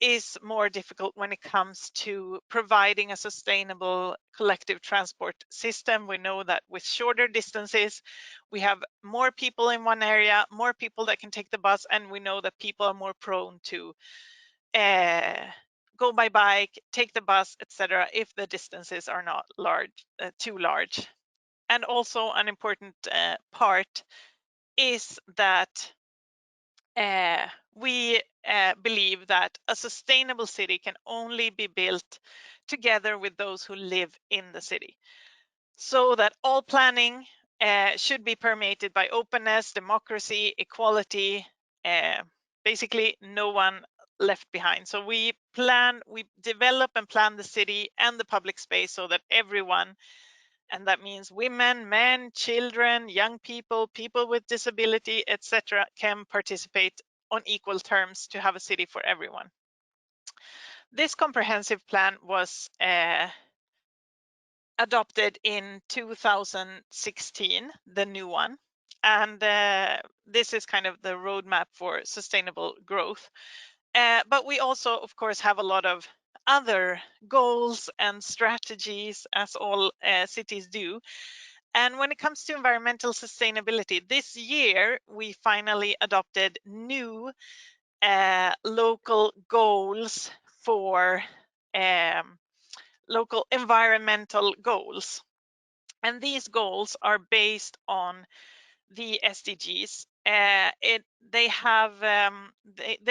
is more difficult when it comes to providing a sustainable collective transport system. We know that with shorter distances, we have more people in one area, more people that can take the bus, and we know that people are more prone to go by bike, take the bus, etc., if the distances are not too large. And also an important part is that we believe that a sustainable city can only be built together with those who live in the city. So that all planning should be permeated by openness, democracy, equality, basically no one left behind. So we develop and plan the city and the public space so that everyone, and that means women, men, children, young people, people with disability, etc., can participate on equal terms to have a city for everyone. This comprehensive plan was adopted in 2016, the new one. And this is kind of the roadmap for sustainable growth. But we also, of course, have a lot of other goals and strategies, as all cities do. And when it comes to environmental sustainability, this year we finally adopted new local goals for local environmental goals. And these goals are based on the SDGs. They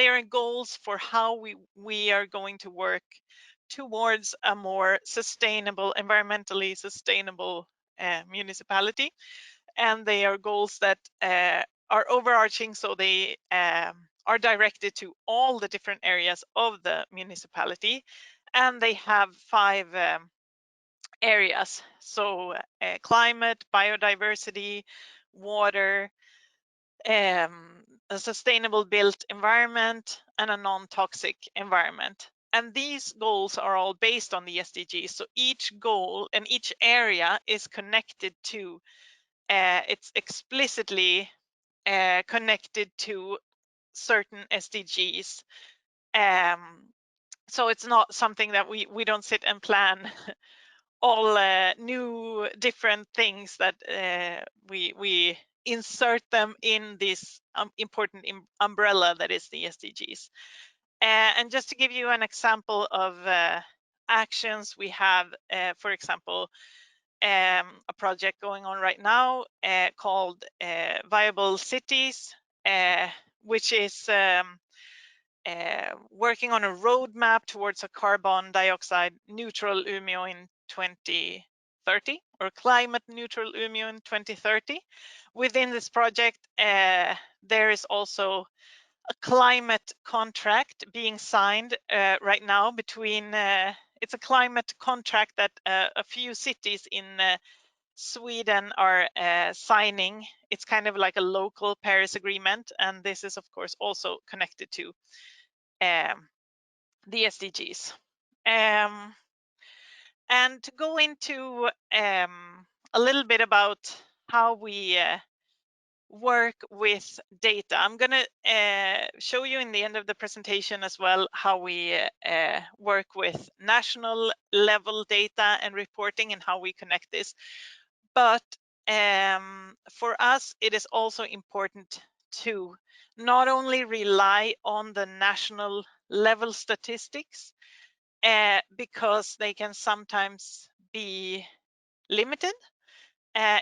are goals for how we are going to work towards a more sustainable, environmentally sustainable municipality, and they are goals that are overarching, so they are directed to all the different areas of the municipality, and they have 5 areas. So climate, biodiversity, water, a sustainable built environment, and a non-toxic environment. And these goals are all based on the SDGs. So each goal and each area is connected to, it's explicitly connected to certain SDGs. So it's not something that we don't sit and plan all new different things that we insert them in this important umbrella that is the SDGs. And just to give you an example of actions, we have, for example, a project going on right now called Viable Cities, which is working on a roadmap towards a carbon dioxide neutral Umeå in 2030, or climate neutral Umeå in 2030. Within this project, there is also a climate contract being signed right now between, it's a climate contract that a few cities in Sweden are signing. It's kind of like a local Paris Agreement, and this is of course also connected to the SDGs. And to go into a little bit about how we work with data, I'm going to show you in the end of the presentation as well how we work with national level data and reporting and how we connect this. But for us, it is also important to not only rely on the national level statistics, because they can sometimes be limited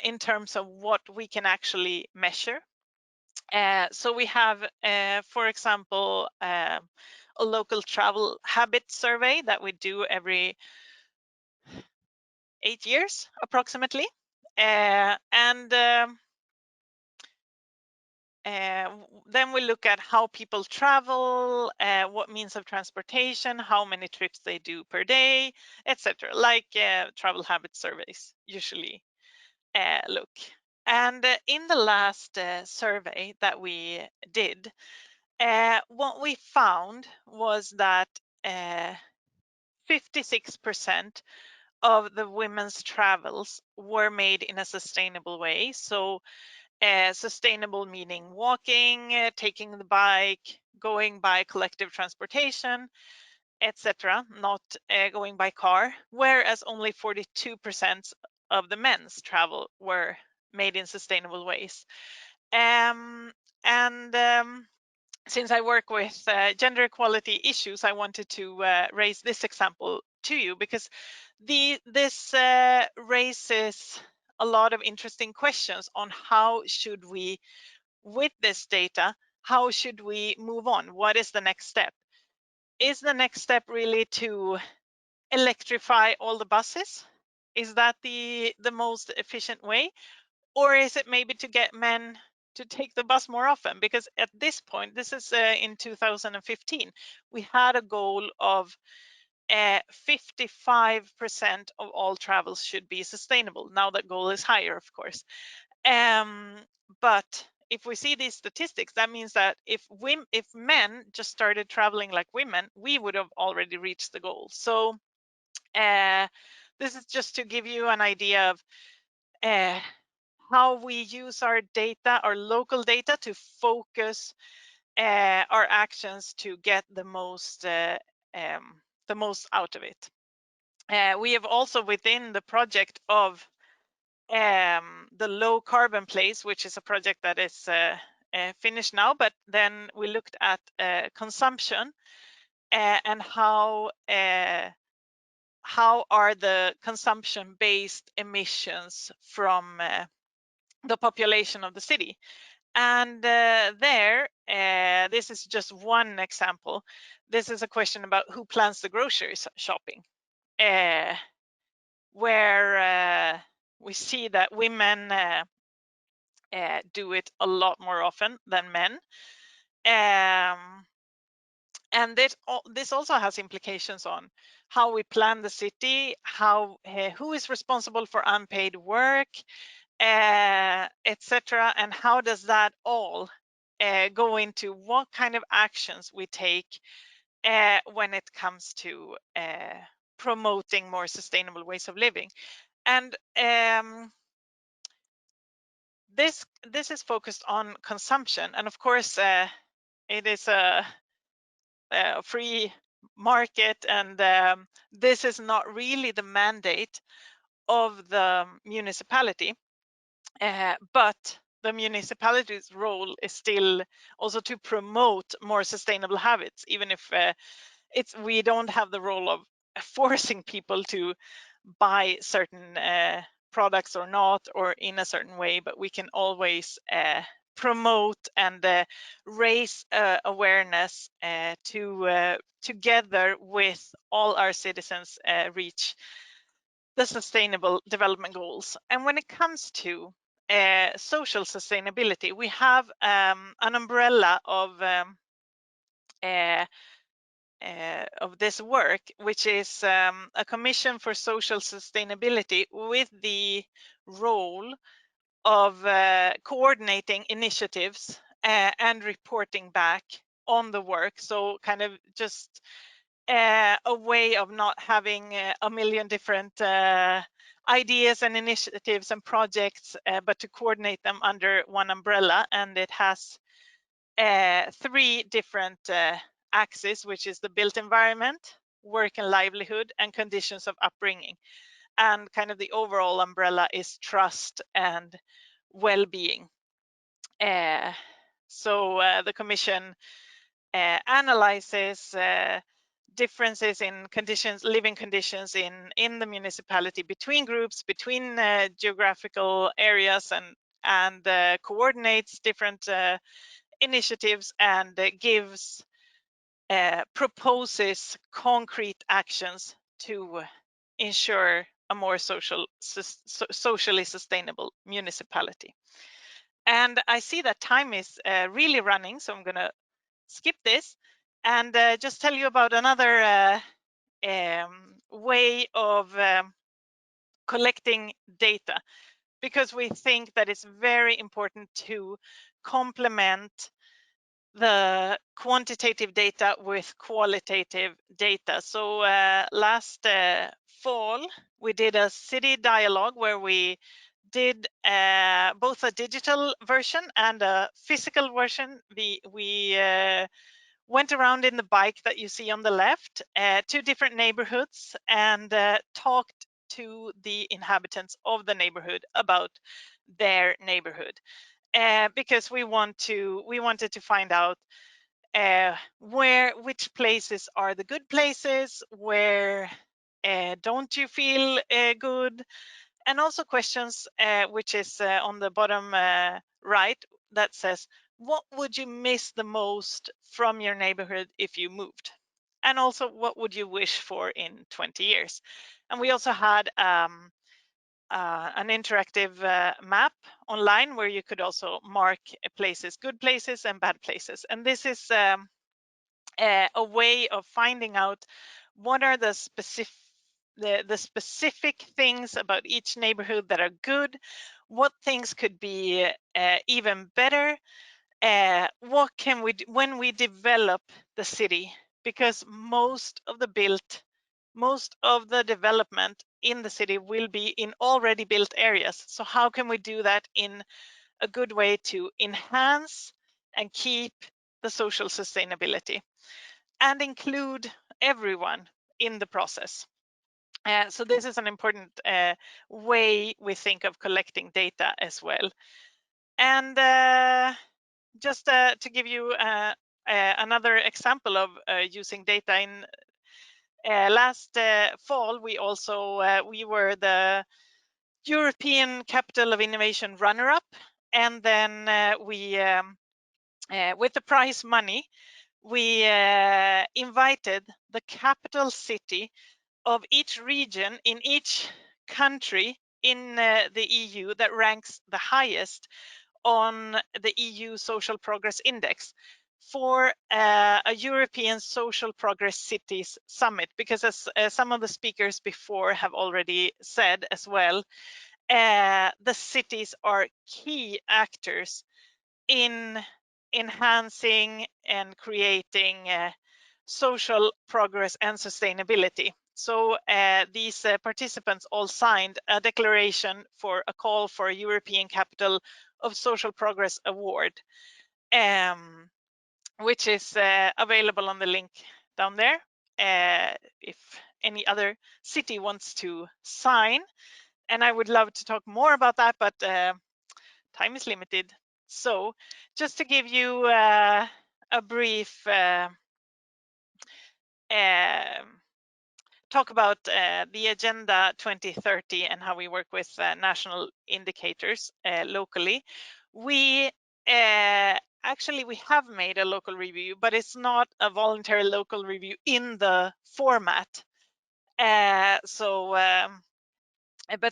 in terms of what we can actually measure. So we have, for example, a local travel habit survey that we do every 8 years approximately. Then we look at how people travel, what means of transportation, how many trips they do per day, etc. Like travel habit surveys usually look. And in the last survey that we did, what we found was that 56% of the women's travels were made in a sustainable way. So sustainable meaning walking, taking the bike, going by collective transportation, etc., not going by car, whereas only 42% of the men's travel were made in sustainable ways. Since I work with gender equality issues, I wanted to raise this example to you, because this raises a lot of interesting questions on how should we, with this data, how should we move on? What is the next step? Is the next step really to electrify all the buses? Is that the most efficient way? Or is it maybe to get men to take the bus more often? Because at this point, this is in 2015, we had a goal of 55% of all travels should be sustainable. Now that goal is higher, of course. But if we see these statistics, that means that if men just started traveling like women, we would have already reached the goal. So this is just to give you an idea of how we use our data, our local data, to focus our actions to get the most out of it. We have also, within the project of the low carbon place, which is a project that is finished now, but then we looked at consumption and how are the consumption-based emissions from the population of the city. And this is just one example. This is a question about who plans the grocery shopping, where we see that women do it a lot more often than men. And this also has implications on how we plan the city, how who is responsible for unpaid work, etc. And how does that all go into what kind of actions we take when it comes to promoting more sustainable ways of living. And this is focused on consumption, and of course it is a free market, and this is not really the mandate of the municipality, but the municipality's role is still also to promote more sustainable habits, even if we don't have the role of forcing people to buy certain products or not, or in a certain way, but we can always promote and raise awareness to together with all our citizens reach the sustainable development goals. And when it comes to social sustainability, we have an umbrella of this work, which is a commission for social sustainability with the role of coordinating initiatives and reporting back on the work. So kind of just a way of not having a million different ideas and initiatives and projects, but to coordinate them under one umbrella. And it has 3 different axes, which is the built environment, work and livelihood, and conditions of upbringing. And kind of the overall umbrella is trust and well-being. So the commission analyzes differences in conditions, living conditions in the municipality between groups, between geographical areas, and coordinates different initiatives, and proposes concrete actions to ensure a more socially sustainable municipality. And I see that time is really running, so I'm going to skip this and just tell you about another way of collecting data, because we think that it's very important to complement the quantitative data with qualitative data. So last fall, we did a city dialogue where we did both a digital version and a physical version. We went around in the bike that you see on the left to different neighborhoods and talked to the inhabitants of the neighborhood about their neighborhood. Because we wanted to find out which places are the good places, where don't you feel good, and also questions which is on the bottom right, that says, what would you miss the most from your neighborhood if you moved? And also, what would you wish for in 20 years? And we also had an interactive map online where you could also mark places, good places and bad places. And this is a way of finding out what are the specific things about each neighborhood that are good, what things could be even better, what can we do when we develop the city, because most of the development in the city will be in already built areas. So how can we do that in a good way to enhance and keep the social sustainability and include everyone in the process? So this is an important way we think of collecting data as well. And just to give you another example of using data, in last fall, we also we were the European Capital of Innovation runner-up, and then we with the prize money, we invited the capital city of each region in each country in the EU that ranks the highest on the EU Social Progress Index for a European Social Progress Cities Summit, because as some of the speakers before have already said as well, the cities are key actors in enhancing and creating social progress and sustainability. So these participants all signed a declaration for a call for a European Capital of Social Progress Award, which is available on the link down there if any other city wants to sign. And I would love to talk more about that, but time is limited. So just to give you a brief talk about the Agenda 2030 and how we work with national indicators locally. We actually we have made a local review, but it's not a voluntary local review in the format. But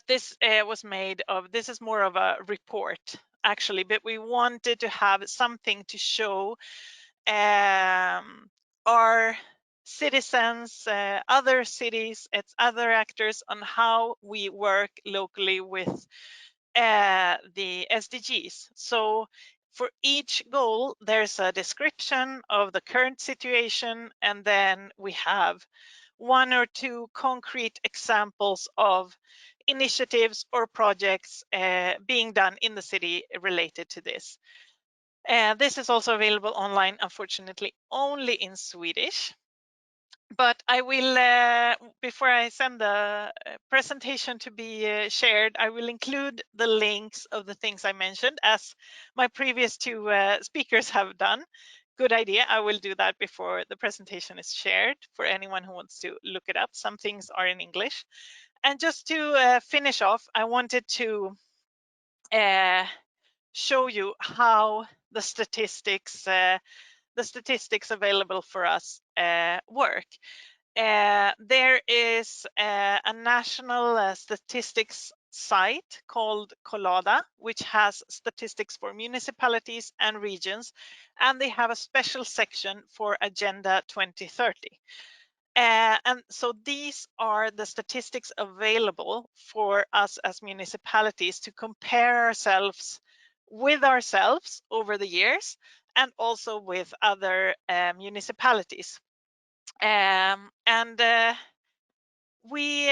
this was made of, this is more of a report actually, but we wanted to have something to show our citizens, other cities, other actors on how we work locally with the SDGs. So for each goal, there's a description of the current situation, and then we have 1 or 2 concrete examples of initiatives or projects being done in the city related to this. This is also available online, unfortunately, only in Swedish. But I will, before I send the presentation to be shared, I will include the links of the things I mentioned, as my previous 2 speakers have done. Good idea. I will do that before the presentation is shared for anyone who wants to look it up. Some things are in English. And just to finish off, I wanted to show you how the statistics available for us work. There is a national statistics site called Collada, which has statistics for municipalities and regions, and they have a special section for Agenda 2030. And so these are the statistics available for us as municipalities to compare ourselves with ourselves over the years, and also with other municipalities. We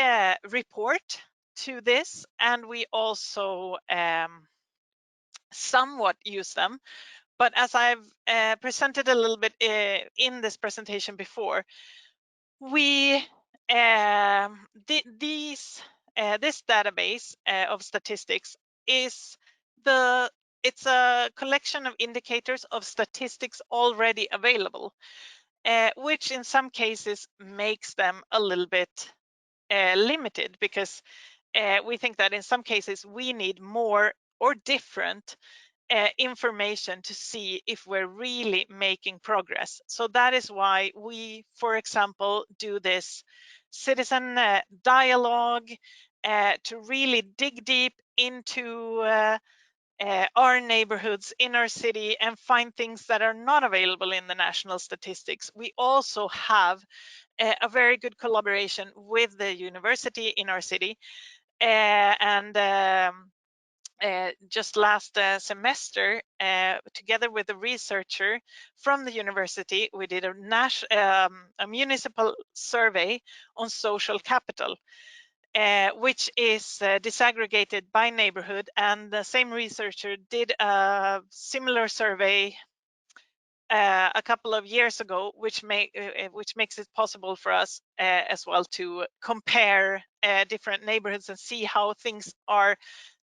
report to this, and we also somewhat use them. But as I've presented a little bit in this presentation before, we this database of statistics is it's a collection of indicators of statistics already available, which in some cases makes them a little bit limited, because we think that in some cases we need more or different information to see if we're really making progress. So that is why we, for example, do this citizen dialogue to really dig deep into our neighborhoods in our city and find things that are not available in the national statistics. We also have a very good collaboration with the university in our city, just last semester, together with a researcher from the university, we did a municipal survey on social capital, which is disaggregated by neighborhood, and the same researcher did a similar survey a couple of years ago, which makes it possible for us as well to compare different neighborhoods and see how things are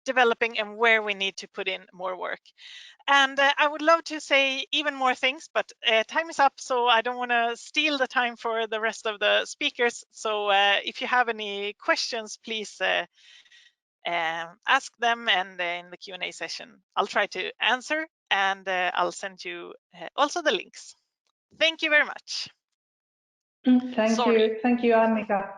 developing and where we need to put in more work. And I would love to say even more things, but time is up, so I don't want to steal the time for the rest of the speakers. So if you have any questions, please ask them, and in the Q&A session, I'll try to answer, and I'll send you also the links. Thank you very much. Thank you, Annika.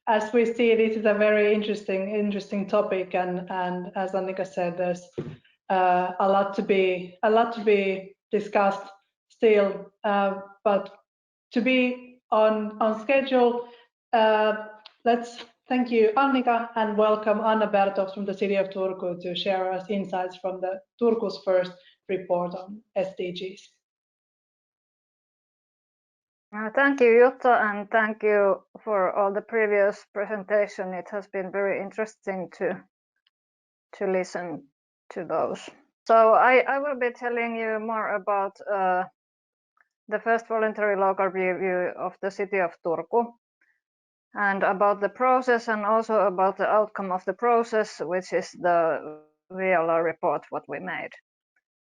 As we see, this is a very interesting topic, and as Annika said, there's a lot to be discussed still, but to be on schedule. Let's thank you, Annika, and welcome Anna Bertoft from the city of Turku to share us insights from the Turku's first report on SDGs. Thank you, Jutta, and thank you for all the previous presentation. It has been very interesting to listen to those. So I will be telling you more about the first voluntary local review of the city of Turku, and about the process, and also about the outcome of the process, which is the VLR report what we made.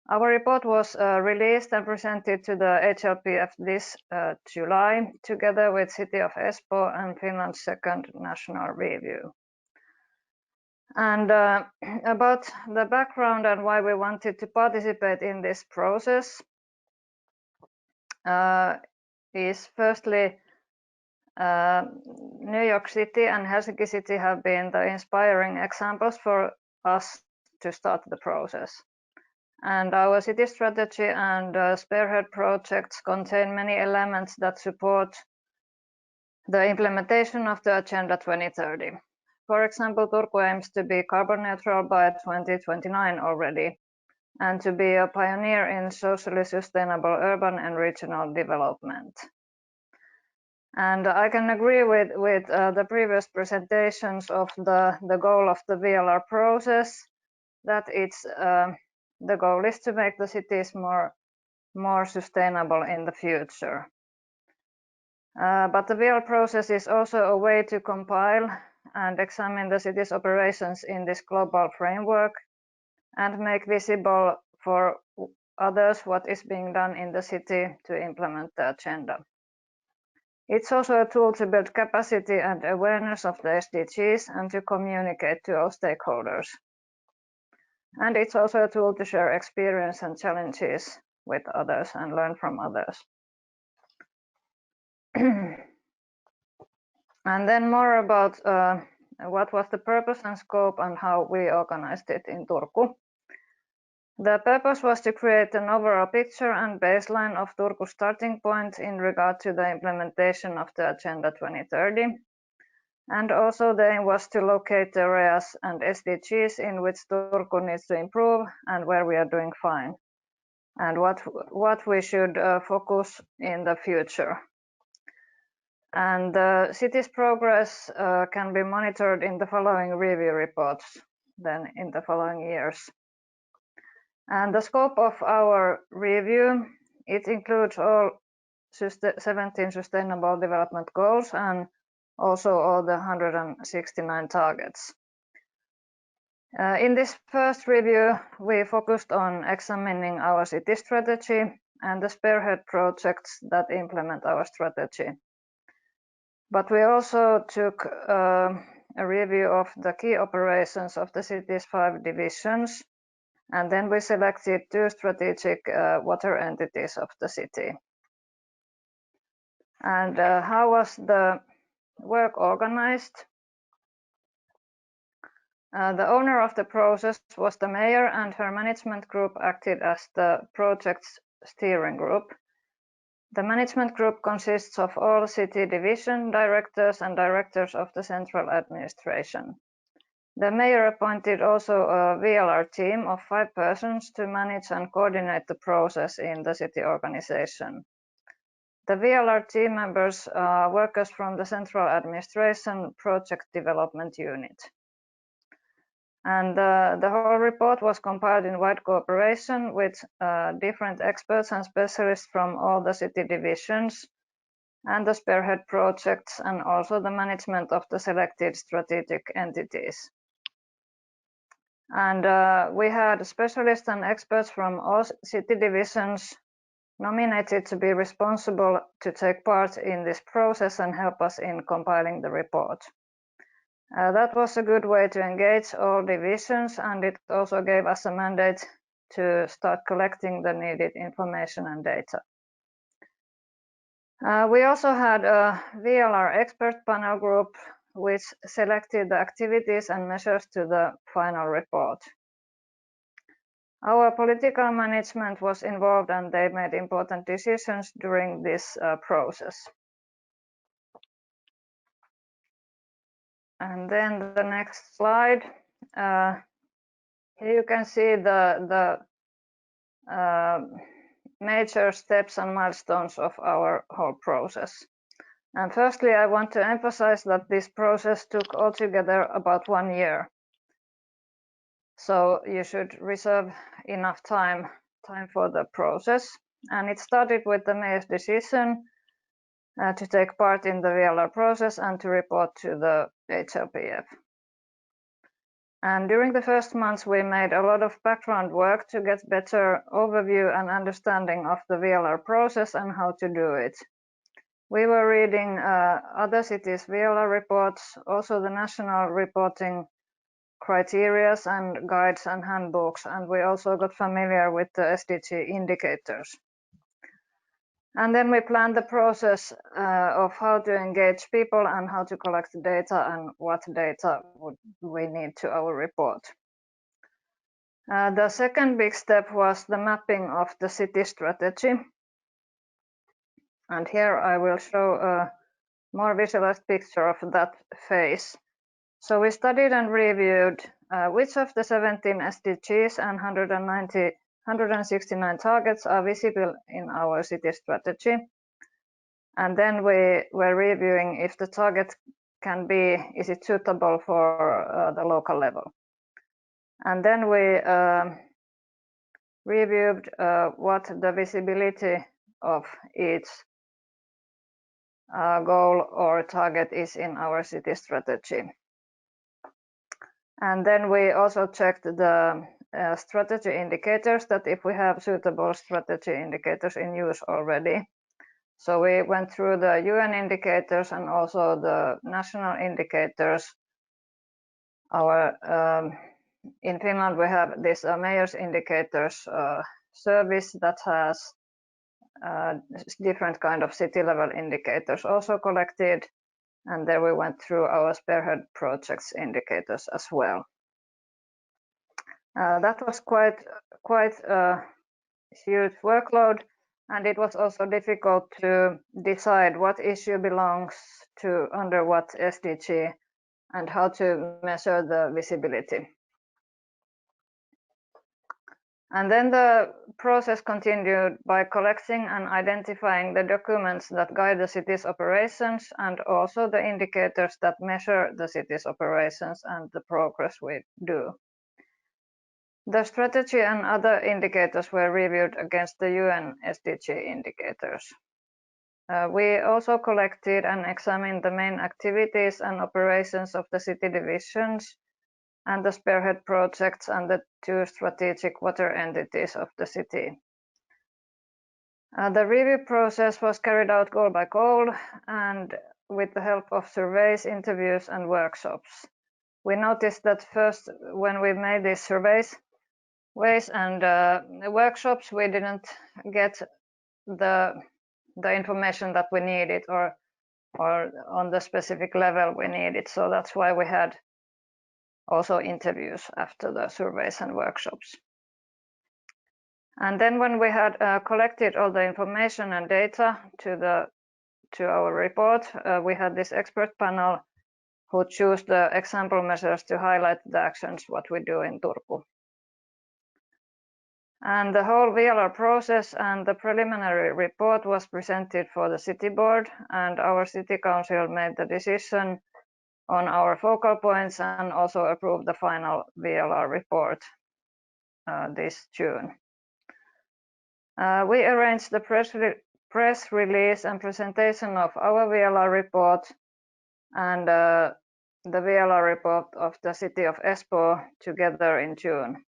Our report was released and presented to the HLPF this July, together with City of Espoo and Finland's second national review. And about the background and why we wanted to participate in this process is firstly, New York City and Helsinki City have been the inspiring examples for us to start the process. And our city strategy and spearhead projects contain many elements that support the implementation of the Agenda 2030. For example, Turku aims to be carbon neutral by 2029 already, and to be a pioneer in socially sustainable urban and regional development. And I can agree with the previous presentations of the goal of the VLR process, that it's the goal is to make the cities more sustainable in the future. But the VLR process is also a way to compile and examine the city's operations in this global framework, and make visible for others what is being done in the city to implement the agenda. It's also a tool to build capacity and awareness of the SDGs and to communicate to all stakeholders. And it's also a tool to share experience and challenges with others and learn from others. And then more about what was the purpose and scope and how we organized it in Turku. The purpose was to create an overall picture and baseline of Turku's starting point in regard to the implementation of the Agenda 2030. And also the aim was to locate areas and SDGs in which Turku needs to improve and where we are doing fine, and what we should focus in the future. And the city's progress can be monitored in the following review reports, then in the following years. And the scope of our review, it includes all 17 sustainable development goals and also all the 169 targets. In this first review, we focused on examining our city strategy and the spearhead projects that implement our strategy. But we also took a review of the key operations of the city's 5 divisions, and then we selected 2 strategic water entities of the city. And how was the work organized? The owner of the process was the mayor, and her management group acted as the project's steering group. The management group consists of all city division directors and directors of the central administration. The mayor appointed also a VLR team of 5 persons to manage and coordinate the process in the city organization. The VLR team members are workers from the central administration project development unit. And the whole report was compiled in wide cooperation with different experts and specialists from all the city divisions and the spearhead projects, and also the management of the selected strategic entities. And we had specialists and experts from all city divisions nominated to be responsible to take part in this process and help us in compiling the report. That was a good way to engage all divisions, and it also gave us a mandate to start collecting the needed information and data. We also had a VLR expert panel group which selected the activities and measures to the final report. Our political management was involved and they made important decisions during this process. And then the next slide. Here you can see the major steps and milestones of our whole process. And firstly, I want to emphasize that this process took altogether about 1 year. So you should reserve enough time for the process. And it started with the mayor's decision to take part in the VLR process and to report to the HLPF. And during the first months, we made a lot of background work to get better overview and understanding of the VLR process and how to do it. We were reading other cities' VLR reports, also the national reporting criteria and guides and handbooks, and we also got familiar with the SDG indicators. And then we planned the process of how to engage people and how to collect data and what data would we need to our report. The second big step was the mapping of the city strategy. And here I will show a more visualized picture of that phase. So we studied and reviewed which of the 17 SDGs and 169 targets are visible in our city strategy. And then we were reviewing if the target is it suitable for the local level. And then we reviewed what the visibility of each goal or target is in our city strategy. And then we also checked the strategy indicators, that if we have suitable strategy indicators in use already. So we went through the UN indicators and also the national indicators. In Finland, we have this mayor's indicators service that has different kind of city level indicators also collected. And there we went through our spearhead projects indicators as well. That was quite a huge workload, and it was also difficult to decide what issue belongs to under what SDG and how to measure the visibility. And then the process continued by collecting and identifying the documents that guide the city's operations and also the indicators that measure the city's operations and the progress we do. The strategy and other indicators were reviewed against the UN SDG indicators. We also collected and examined the main activities and operations of the city divisions and the spearhead projects and the 2 strategic water entities of the city. The review process was carried out goal by goal and with the help of surveys, interviews and workshops. We noticed that first when we made these surveys and workshops, we didn't get the information that we needed or on the specific level we needed. So that's why we had also interviews after the surveys and workshops. And then when we had collected all the information and data to our report, we had this expert panel who chose the example measures to highlight the actions what we do in Turku. And the whole VLR process and the preliminary report was presented for the city board, and our city council made the decision on our focal points and also approve the final VLR report this June. We arranged the press release and presentation of our VLR report and the VLR report of the city of Espoo together in June.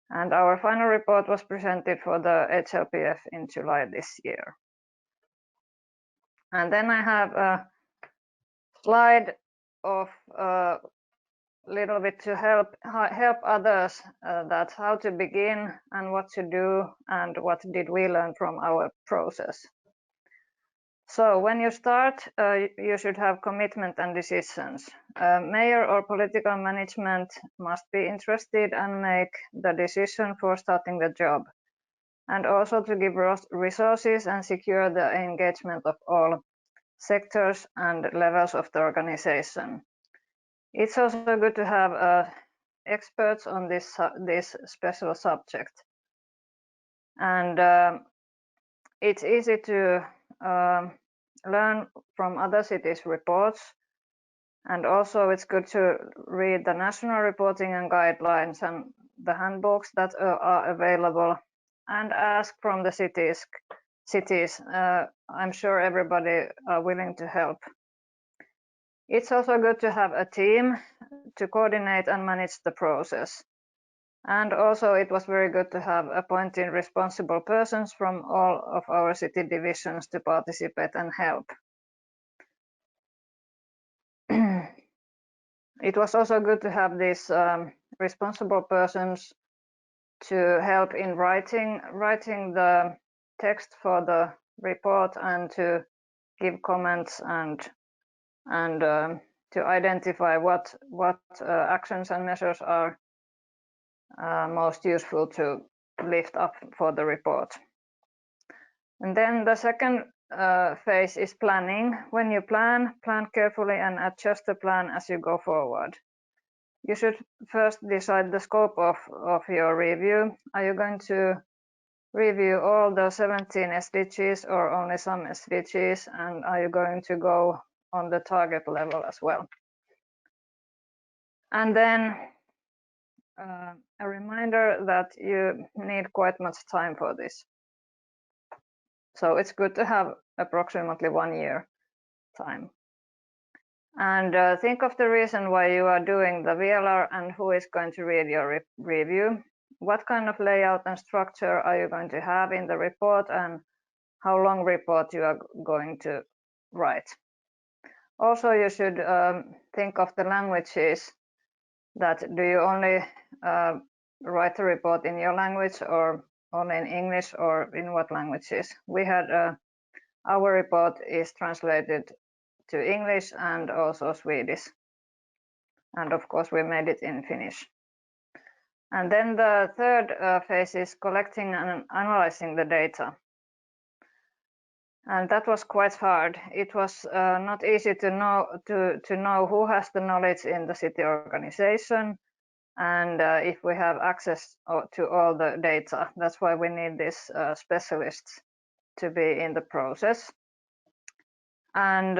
And our final report was presented for the HLPF in July this year. And then I have a slide of a little bit to help others that how to begin and what to do and what did we learn from our process. So when you start, you should have commitment and decisions. Mayor or political management must be interested and make the decision for starting the job, and also to give resources and secure the engagement of all sectors and levels of the organization. It's also good to have experts on this special subject. And it's easy to learn from other cities' reports. And also it's good to read the national reporting and guidelines and the handbooks that are available and ask from the cities. I'm sure everybody are willing to help. It's also good to have a team to coordinate and manage the process. And also it was very good to have appointed responsible persons from all of our city divisions to participate and help. It was also good to have these responsible persons to help in writing the text for the report and to give comments and to identify what actions and measures are most useful to lift up for the report. And then the second phase is planning. When you plan carefully and adjust the plan as you go forward. You should first decide the scope of your review. Are you going to review all the 17 SDGs or only some SDGs? And are you going to go on the target level as well? And then a reminder that you need quite much time for this. So it's good to have approximately 1 year time. And think of the reason why you are doing the VLR and who is going to read your review. What kind of layout and structure are you going to have in the report, and how long report you are going to write. Also, you should think of the languages. That do you only write a report in your language or only in English, or in what languages? We had our report is translated to English and also Swedish. And of course, we made it in Finnish. And then the third phase is collecting and analyzing the data. And that was quite hard. It was not easy to know who has the knowledge in the city organization and if we have access to all the data. That's why we need these specialists to be in the process. And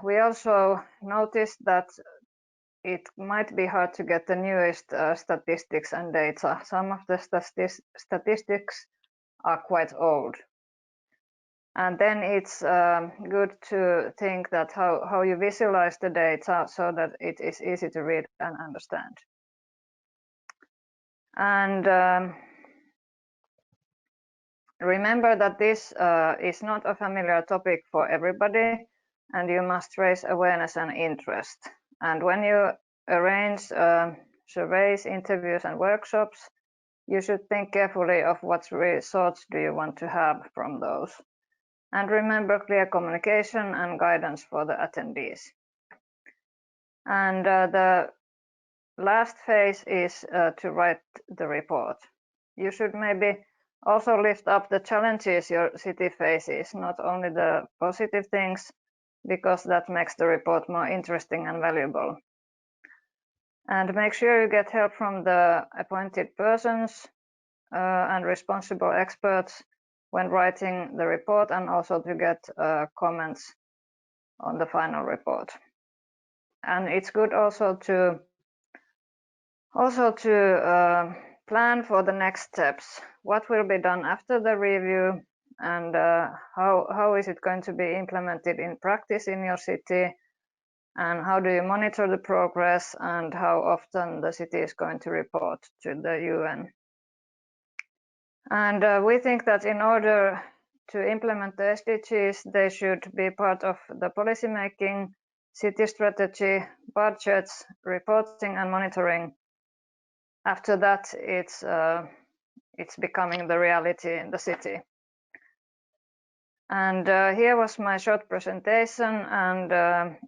we also noticed that it might be hard to get the newest statistics and data. Some of the statistics are quite old. And then it's good to think that how you visualize the data so that it is easy to read and understand. And remember that this is not a familiar topic for everybody, and you must raise awareness and interest. And when you arrange surveys, interviews, and workshops, you should think carefully of what results do you want to have from those. And remember clear communication and guidance for the attendees. And the last phase is to write the report. You should maybe also lift up the challenges your city faces, not only the positive things, because that makes the report more interesting and valuable. And make sure you get help from the appointed persons and responsible experts when writing the report, and also to get comments on the final report. and it's good also to plan for the next steps. What will be done after the review, and how is it going to be implemented in practice in your city, and how do you monitor the progress, and how often the city is going to report to the UN. And we think that in order to implement the SDGs, they should be part of the policy making, city strategy, budgets, reporting and monitoring. After that, it's becoming the reality in the city. And here was my short presentation, and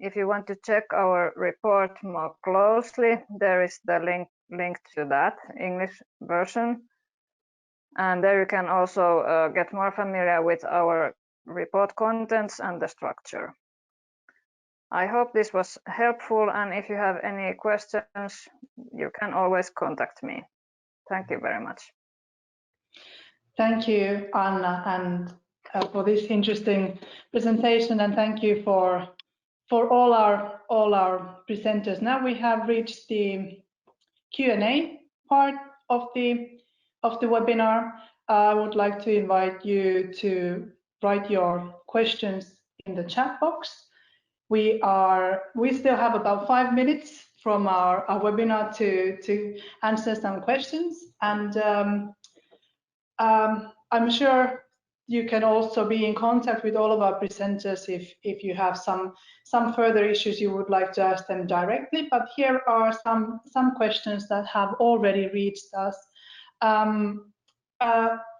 if you want to check our report more closely, there is the link to that English version. And there you can also get more familiar with our report contents and the structure. I hope this was helpful, and if you have any questions, you can always contact me. Thank you very much. Thank you, Anna, and for this interesting presentation, and thank you for all our presenters. Now we have reached the Q&A part of the webinar. I would like to invite you to write your questions in the chat box. We still have about 5 minutes from our webinar to answer some questions, and I'm sure you can also be in contact with all of our presenters if you have some further issues you would like to ask them directly. But here are some questions that have already reached us.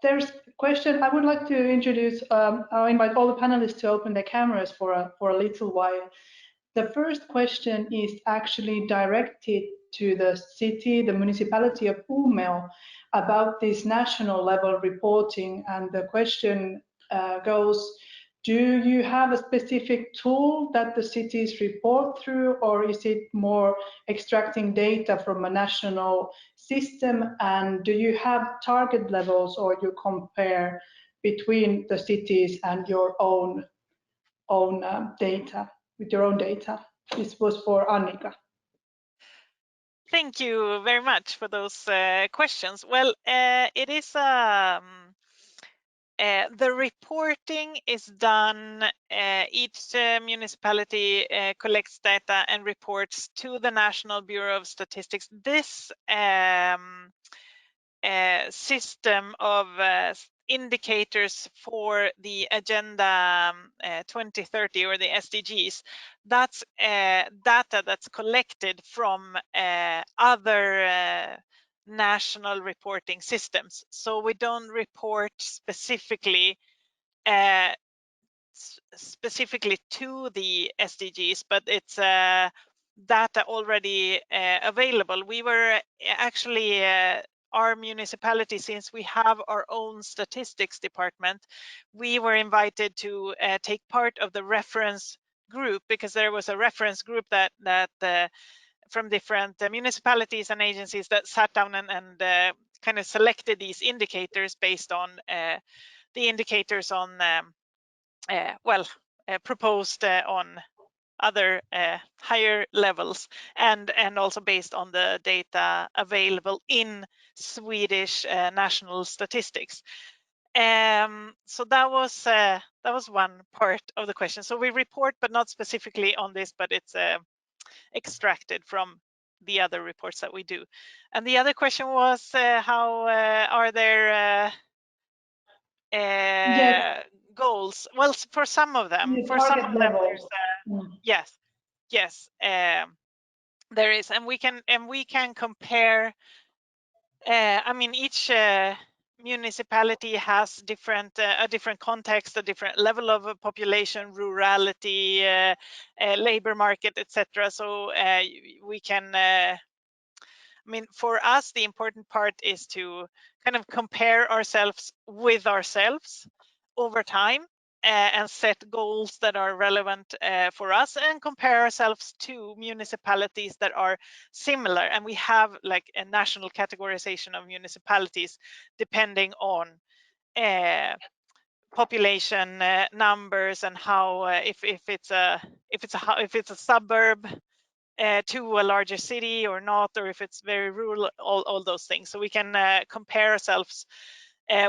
There's a question. I would like to introduce. I'll invite all the panelists to open their cameras for a little while. The first question is actually directed to the city, the municipality of Umeå, about this national level reporting, and the question goes, do you have a specific tool that the cities report through, or is it more extracting data from a national system, and do you have target levels, or you compare between the cities and your own data, with your own data? This was for Annika. Thank you very much for those questions. Well, it is the reporting is done. Each municipality collects data and reports to the National Bureau of Statistics. This system of indicators for the Agenda 2030 or the SDGs, that's data that's collected from other national reporting systems. So we don't report specifically to the SDGs, but it's data already available. We were actually our municipality, since we have our own statistics department, we were invited to take part of the reference group, because there was a reference group that from different municipalities and agencies that sat down and kind of selected these indicators based on the indicators on proposed on other higher levels, and also based on the data available in Swedish national statistics. So that was one part of the question. So we report, but not specifically on this, but it's extracted from the other reports that we do. And the other question was how are there goals? Well, for some of them, there's yes, there is, and we can compare. I mean, each municipality has a different context, a different level of population, rurality, labor market, etc. So we can. I mean, for us, the important part is to kind of compare ourselves with ourselves over time and set goals that are relevant for us, and compare ourselves to municipalities that are similar. And we have like a national categorization of municipalities depending on population numbers, and how if it's a suburb, to a larger city or not, or if it's very rural, all those things. So we can compare ourselves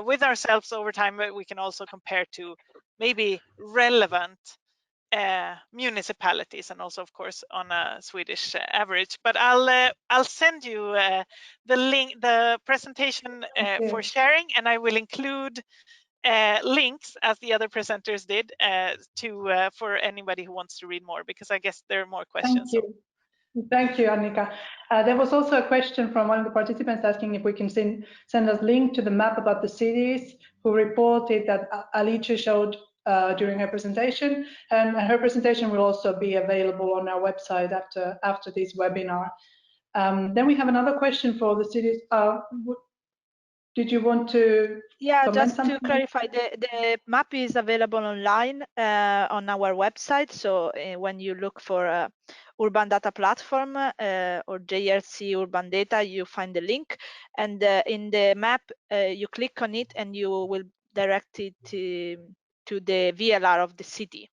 with ourselves over time, but we can also compare to maybe relevant municipalities, and also of course on a Swedish average. But I'll send you the link, the presentation for sharing, and I will include links, as the other presenters did, for anybody who wants to read more, because I guess there are more questions. Thank you. Thank you, Annika. There was also a question from one of the participants asking if we can send us link to the map about the cities, who reported that Alice showed during her presentation, and her presentation will also be available on our website after this webinar. Then we have another question for the cities. Did you want to just something? to clarify, the map is available online on our website. So when you look for Urban Data Platform or JRC Urban Data, you find the link, and in the map you click on it and you will direct it to the VLR of the city.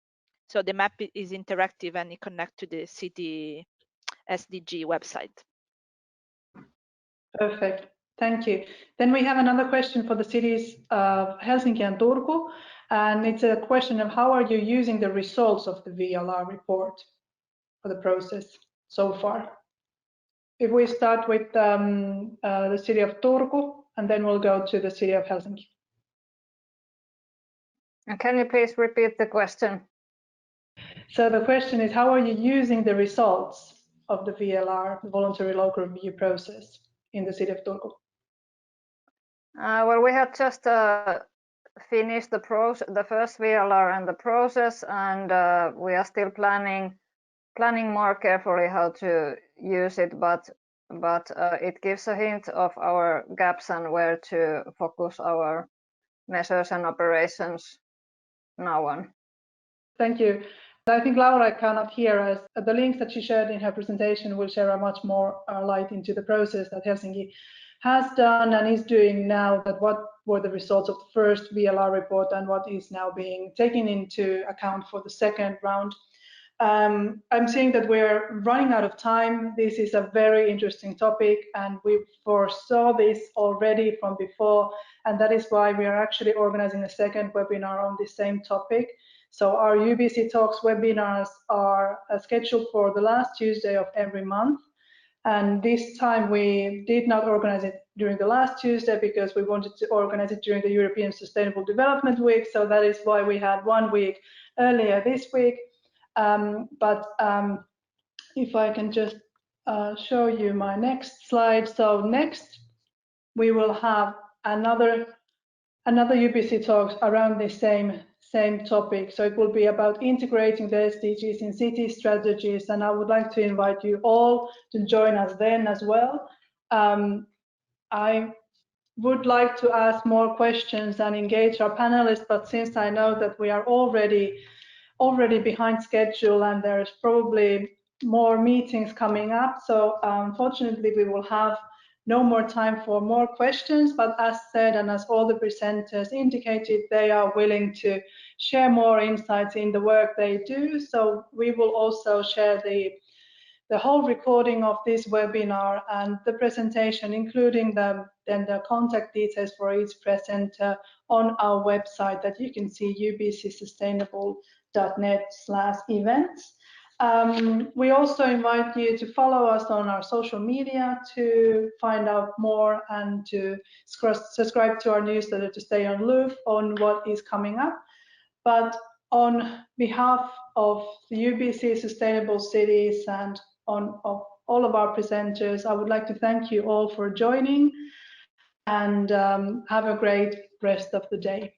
So the map is interactive and it connects to the city SDG website. Perfect. Thank you. Then we have another question for the cities of Helsinki and Turku, and it's a question of how are you using the results of the VLR report for the process so far? If we start with the city of Turku, and then we'll go to the city of Helsinki. Can you please repeat the question? So the question is, how are you using the results of the VLR, the Voluntary Local Review process, in the city of Turku? Well, we have just finished the first VLR and the process, and we are still planning more carefully how to use it, but it gives a hint of our gaps and where to focus our measures and operations now on. Thank you. I think Laura cannot hear us. The links that she shared in her presentation will share a much more light into the process that Helsinki has done and is doing now, that what were the results of the first VLR report and what is now being taken into account for the second round. I'm seeing that we're running out of time. This is a very interesting topic, and we foresaw this already from before, and that is why we are actually organizing a second webinar on the same topic. So our UBC Talks webinars are scheduled for the last Tuesday of every month. And this time we did not organize it during the last Tuesday because we wanted to organize it during the European Sustainable Development Week. So that is why we had 1 week earlier this week. If I can just show you my next slide. So next we will have another UBC Talks around the same topic. So it will be about integrating the SDGs in city strategies, and I would like to invite you all to join us then as well. I would like to ask more questions and engage our panelists, but since I know that we are already behind schedule and there's probably more meetings coming up, so unfortunately we will have no more time for more questions, but as said, and as all the presenters indicated, they are willing to share more insights in the work they do. So we will also share the whole recording of this webinar and the presentation, including the contact details for each presenter on our website that you can see, ubcsustainable.net/events. We also invite you to follow us on our social media to find out more and to subscribe to our newsletter to stay on loop on what is coming up. But on behalf of the UBC Sustainable Cities and of all of our presenters, I would like to thank you all for joining, and have a great rest of the day.